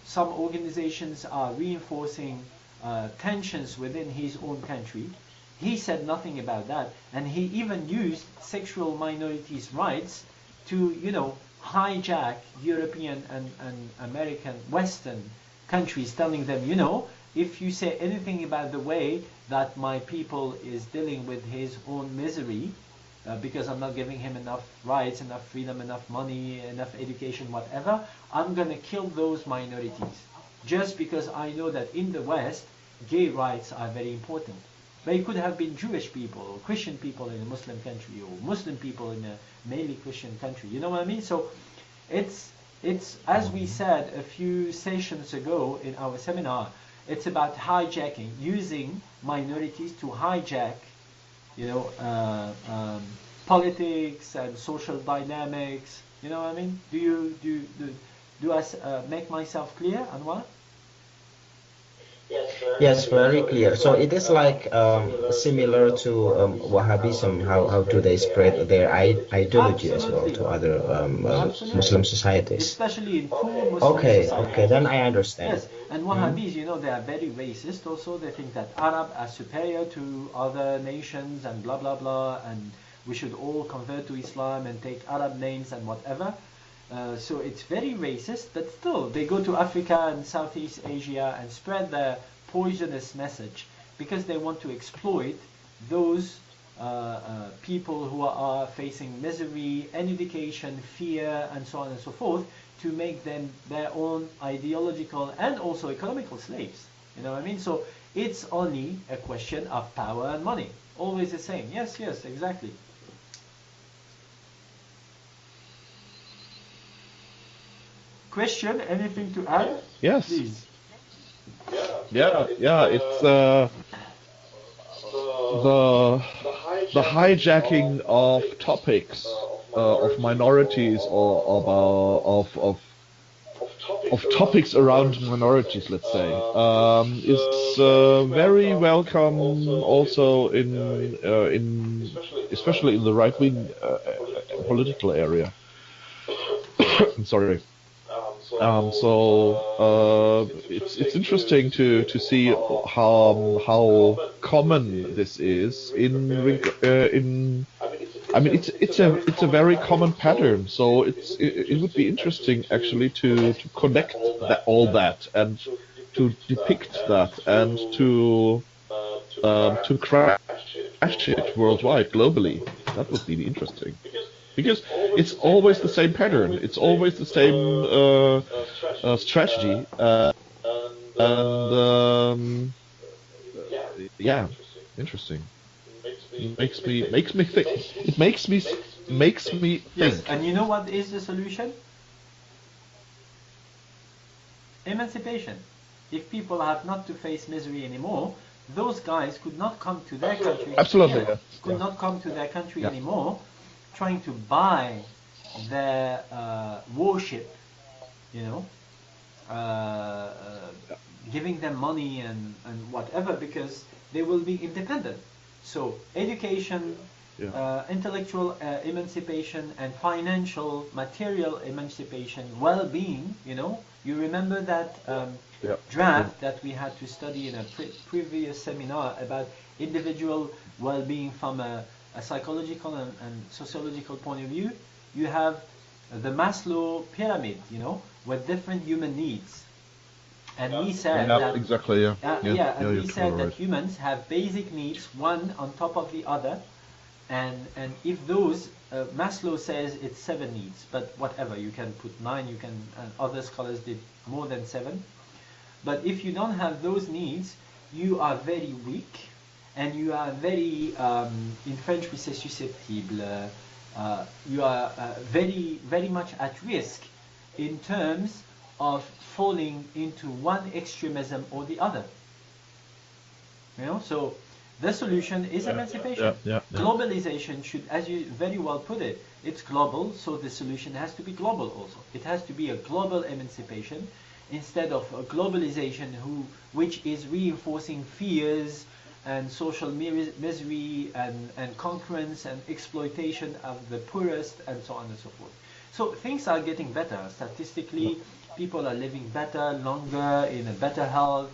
some organizations are reinforcing tensions within his own country, he said nothing about that, and he even used sexual minorities' rights to, you know, hijack European and American Western countries, telling them, you know, if you say anything about the way that my people is dealing with his own misery, because I'm not giving him enough rights, enough freedom, enough money, enough education, whatever, I'm going to kill those minorities. Just because I know that in the West, gay rights are very important. But it could have been Jewish people or Christian people in a Muslim country, or Muslim people in a mainly Christian country. You know what I mean? So it's as we said a few sessions ago in our seminar, It's about hijacking, using minorities to hijack, you know, politics and social dynamics. You know what I mean? Do I make myself clear, Anwar? Yes, very clear. So it is like similar to Wahhabism. How do they spread their ideology as well to other Muslim societies? Especially in poor Muslim Okay, societies. okay, then I understand. Yes, and Wahhabis, you know, they are very racist also. They think that Arab are superior to other nations and blah, blah, blah, and we should all convert to Islam and take Arab names and whatever. So it's very racist, but still, they go to Africa and Southeast Asia and spread their poisonous message because they want to exploit those people who are facing misery, education, fear, and so on and so forth, to make them their own ideological and also economical slaves. You know what I mean? So it's only a question of power and money. Always the same. Yes, yes, exactly. Question? Anything to add? Yes. Please. Yeah. It's the hijacking of topics of minorities or of topics around minorities, let's say, is very welcome also in especially in the right-wing political area. I'm sorry. It's interesting to see how common this is in. I mean, it's a very common pattern. So it would be interesting actually to connect all that and to depict that and to crash it worldwide, globally. That would be interesting. Because it's always the same pattern, it's always the same strategy, and yeah, interesting. It makes me think. It makes me think. Yes, and you know what is the solution? Emancipation. If people have not to face misery anymore, those guys could not come to their country. Absolutely, Yeah, could not come to their country anymore, trying to buy their worship, you know, giving them money and whatever, because they will be independent. So education, intellectual emancipation, and financial, material emancipation, well-being, you know. You remember that draft that we had to study in a previous seminar about individual well-being from a psychological and sociological point of view? You have the Maslow pyramid, you know, with different human needs. And we said that exactly, and we said that humans have basic needs, one on top of the other, and if those Maslow says it's 7 needs, but whatever, you can put 9, you can, and other scholars did more than 7. But if you don't have those needs, you are very weak, and you are very, in French we say susceptible. You are very, very much at risk in terms of falling into one extremism or the other. You know, so the solution is emancipation. Globalization should, as you very well put it, it's global, so the solution has to be global also. It has to be a global emancipation instead of a globalization which is reinforcing fears and social misery and concurrence and exploitation of the poorest and so on and so forth. So things are getting better. Statistically, people are living better, longer, in a better health,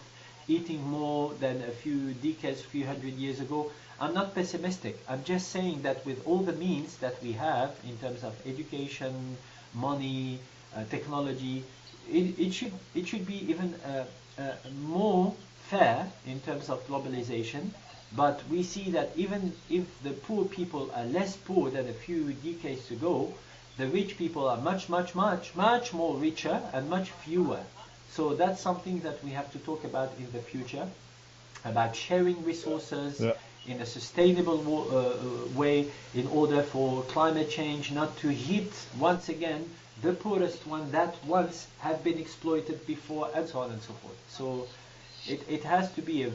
eating more than a few decades, few hundred years ago. I'm not pessimistic. I'm just saying that with all the means that we have in terms of education, money, technology, it should be even more fair in terms of globalization. But we see that even if the poor people are less poor than a few decades ago, the rich people are much more richer and much fewer. So that's something that we have to talk about in the future, about sharing resources in a sustainable way in order for climate change not to hit once again the poorest one that once have been exploited before, and so on and so forth. So It has to be a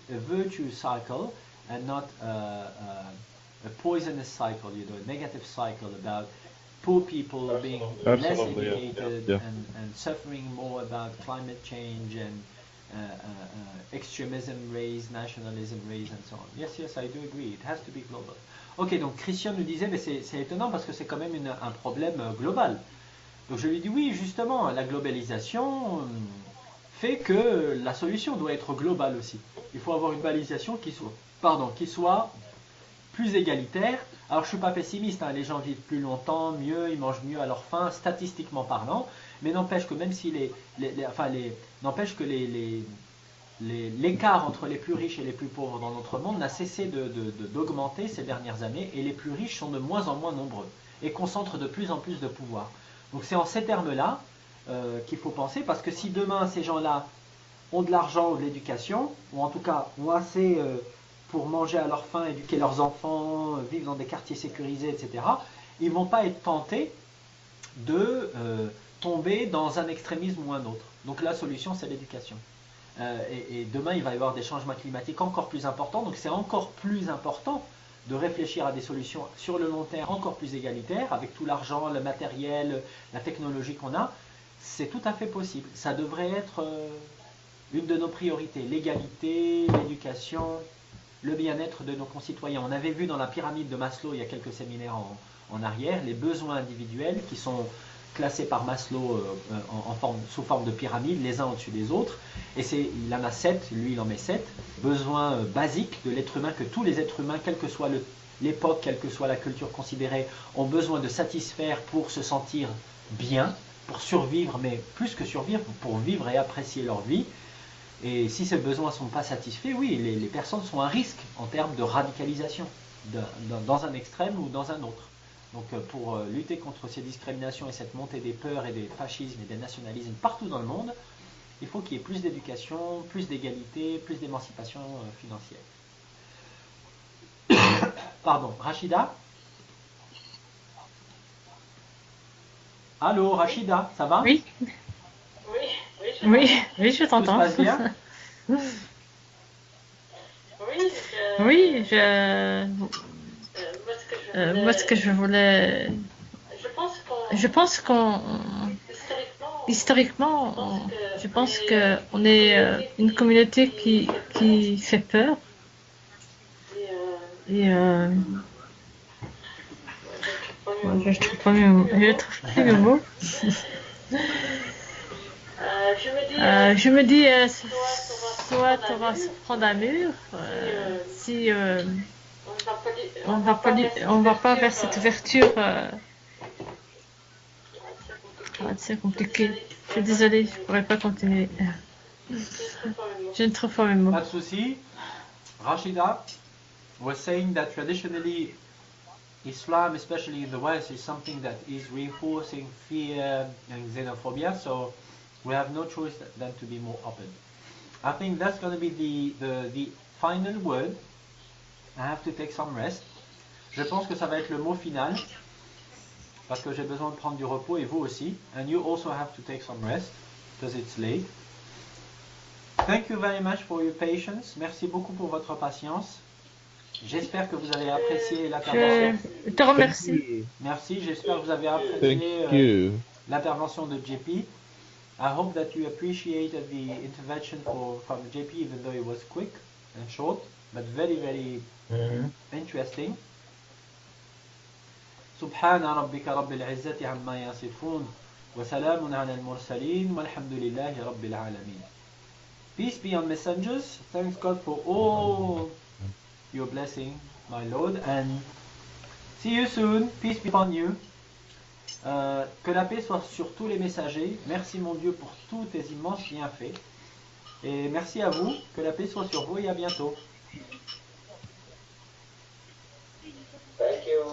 virtue cycle and not a poisonous cycle, you know, a negative cycle about poor people being less educated and suffering more about climate change and extremism raised, nationalism raised, and so on. Yes, yes, I do agree. It has to be global. Ok, donc Christian nous disait, mais c'est étonnant parce que c'est quand même un problème global. Donc je lui dis oui, justement, la globalisation fait que la solution doit être globale aussi. Il faut avoir une globalisation qui soit plus égalitaire. Alors je suis pas pessimiste, hein, les gens vivent plus longtemps, mieux, ils mangent mieux à leur faim, statistiquement parlant, mais n'empêche que même si n'empêche que l'écart entre les plus riches et les plus pauvres dans notre monde n'a cessé d'augmenter ces dernières années, et les plus riches sont de moins en moins nombreux et concentrent de plus en plus de pouvoir. Donc c'est en ces termes-là qu'il faut penser, parce que si demain ces gens-là ont de l'argent ou de l'éducation, ou en tout cas ont assez pour manger à leur faim, éduquer leurs enfants, vivre dans des quartiers sécurisés, etc., ils ne vont pas être tentés de tomber dans un extrémisme ou un autre. Donc la solution, c'est l'éducation. Et demain, il va y avoir des changements climatiques encore plus importants, donc c'est encore plus important de réfléchir à des solutions sur le long terme encore plus égalitaires, avec tout l'argent, le matériel, la technologie qu'on a. C'est tout à fait possible. Ça devrait être une de nos priorités, l'égalité, l'éducation, le bien-être de nos concitoyens. On avait vu dans la pyramide de Maslow, il y a quelques séminaires en arrière, les besoins individuels qui sont classés par Maslow sous forme de pyramide, les uns au-dessus des autres. Et il en a 7, lui il en met 7, besoins basiques de l'être humain, que tous les êtres humains, quelle que soit l'époque, quelle que soit la culture considérée, ont besoin de satisfaire pour se sentir bien, pour survivre, mais plus que survivre, pour vivre et apprécier leur vie. Et si ces besoins ne sont pas satisfaits, oui, les personnes sont à risque en termes de radicalisation, dans un extrême ou dans un autre. Donc pour lutter contre ces discriminations et cette montée des peurs et des fascismes et des nationalismes partout dans le monde, il faut qu'il y ait plus d'éducation, plus d'égalité, plus d'émancipation financière. Pardon, Rachida? Allô, Rachida, ça va? Oui. Oui, je t'entends. Tout se passe bien? Oui, moi, ce que je voulais... Je pense historiquement, je pense qu'on est une communauté qui fait peur. Et je trouve pas mes mots. Je me dis, soit on va se prendre un mur, si on va pas vers cette ouverture. C'est compliqué. Je suis désolée, je pourrais pas continuer. Je ne trouve pas mes mots. Pas de souci. Rachida was saying that traditionally Islam, especially in the West, is something that is reinforcing fear and xenophobia, so we have no choice than to be more open. I think that's going to be the final word. I have to take some rest. Je pense que ça va être le mot final, parce que j'ai besoin de prendre du repos, et vous aussi. And you also have to take some rest, because it's late. Thank you very much for your patience. Merci beaucoup pour votre patience. J'espère que vous avez apprécié l'intervention. Je te remercie. Merci, j'espère que vous avez apprécié l'intervention de JP. I hope that you appreciated the intervention from JP, even though it was quick and short, but very, very interesting. سبحان ربك رب العزة عما يصفون وسلام على المرسلين والحمد لله رب العالمين. Peace be on messengers. Thanks God for all your blessing, my Lord, and see you soon. Peace be upon you. Que la paix soit sur tous les messagers. Merci mon Dieu pour tous tes immenses bienfaits. Et merci à vous. Que la paix soit sur vous et à bientôt.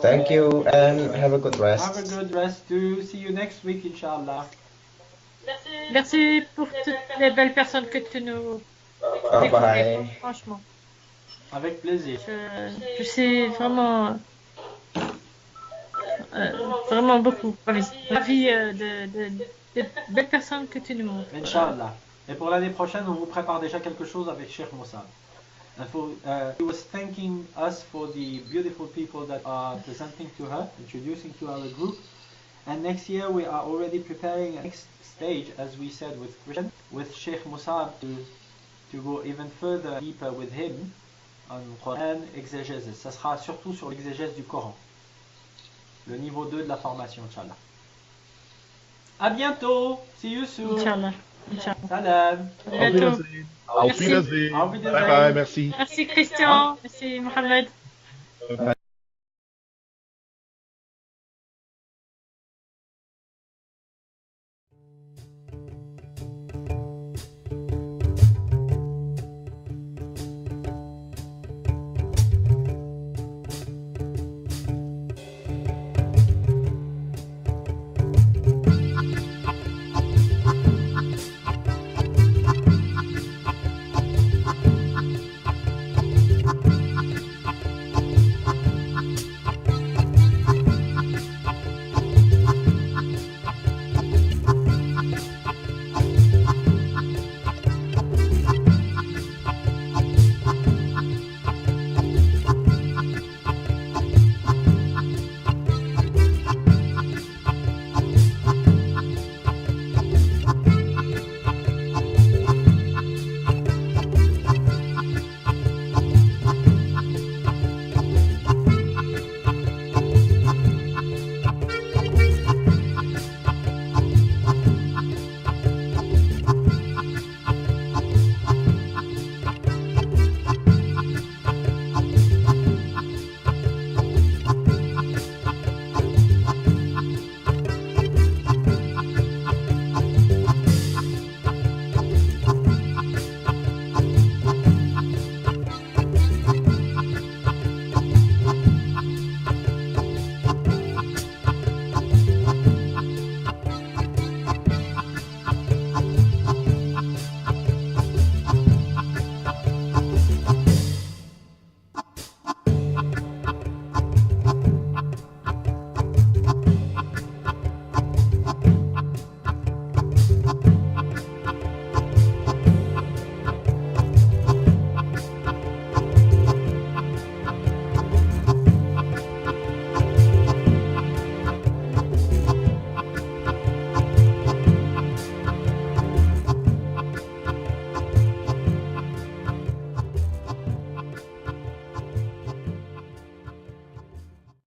Thank you and have a good rest. Have a good rest too. See you next week, inshallah. Merci pour toutes les belles personnes que tu nous Bye bye. Franchement. Avec plaisir. Je suis vraiment beaucoup ravi de belles personnes que tu nous montres. Inch'Allah. Et pour l'année prochaine, on vous prépare déjà quelque chose avec Sheikh Moussa. He was thanking us for the beautiful people that are presenting to her, introducing to our group. And next year we are already preparing a next stage, as we said with Christian, with Sheikh Moussa to go even further, deeper with him on Quran exégèse. Ça sera surtout sur l'exégèse du Coran. Le niveau 2 de la formation, Inch'Allah. À bientôt. See you soon. Inch'Allah. Salam. À bientôt. Auf Wiedersehen. Auf Wiedersehen. Bye bye, merci. Merci Christian. Merci Mohamed.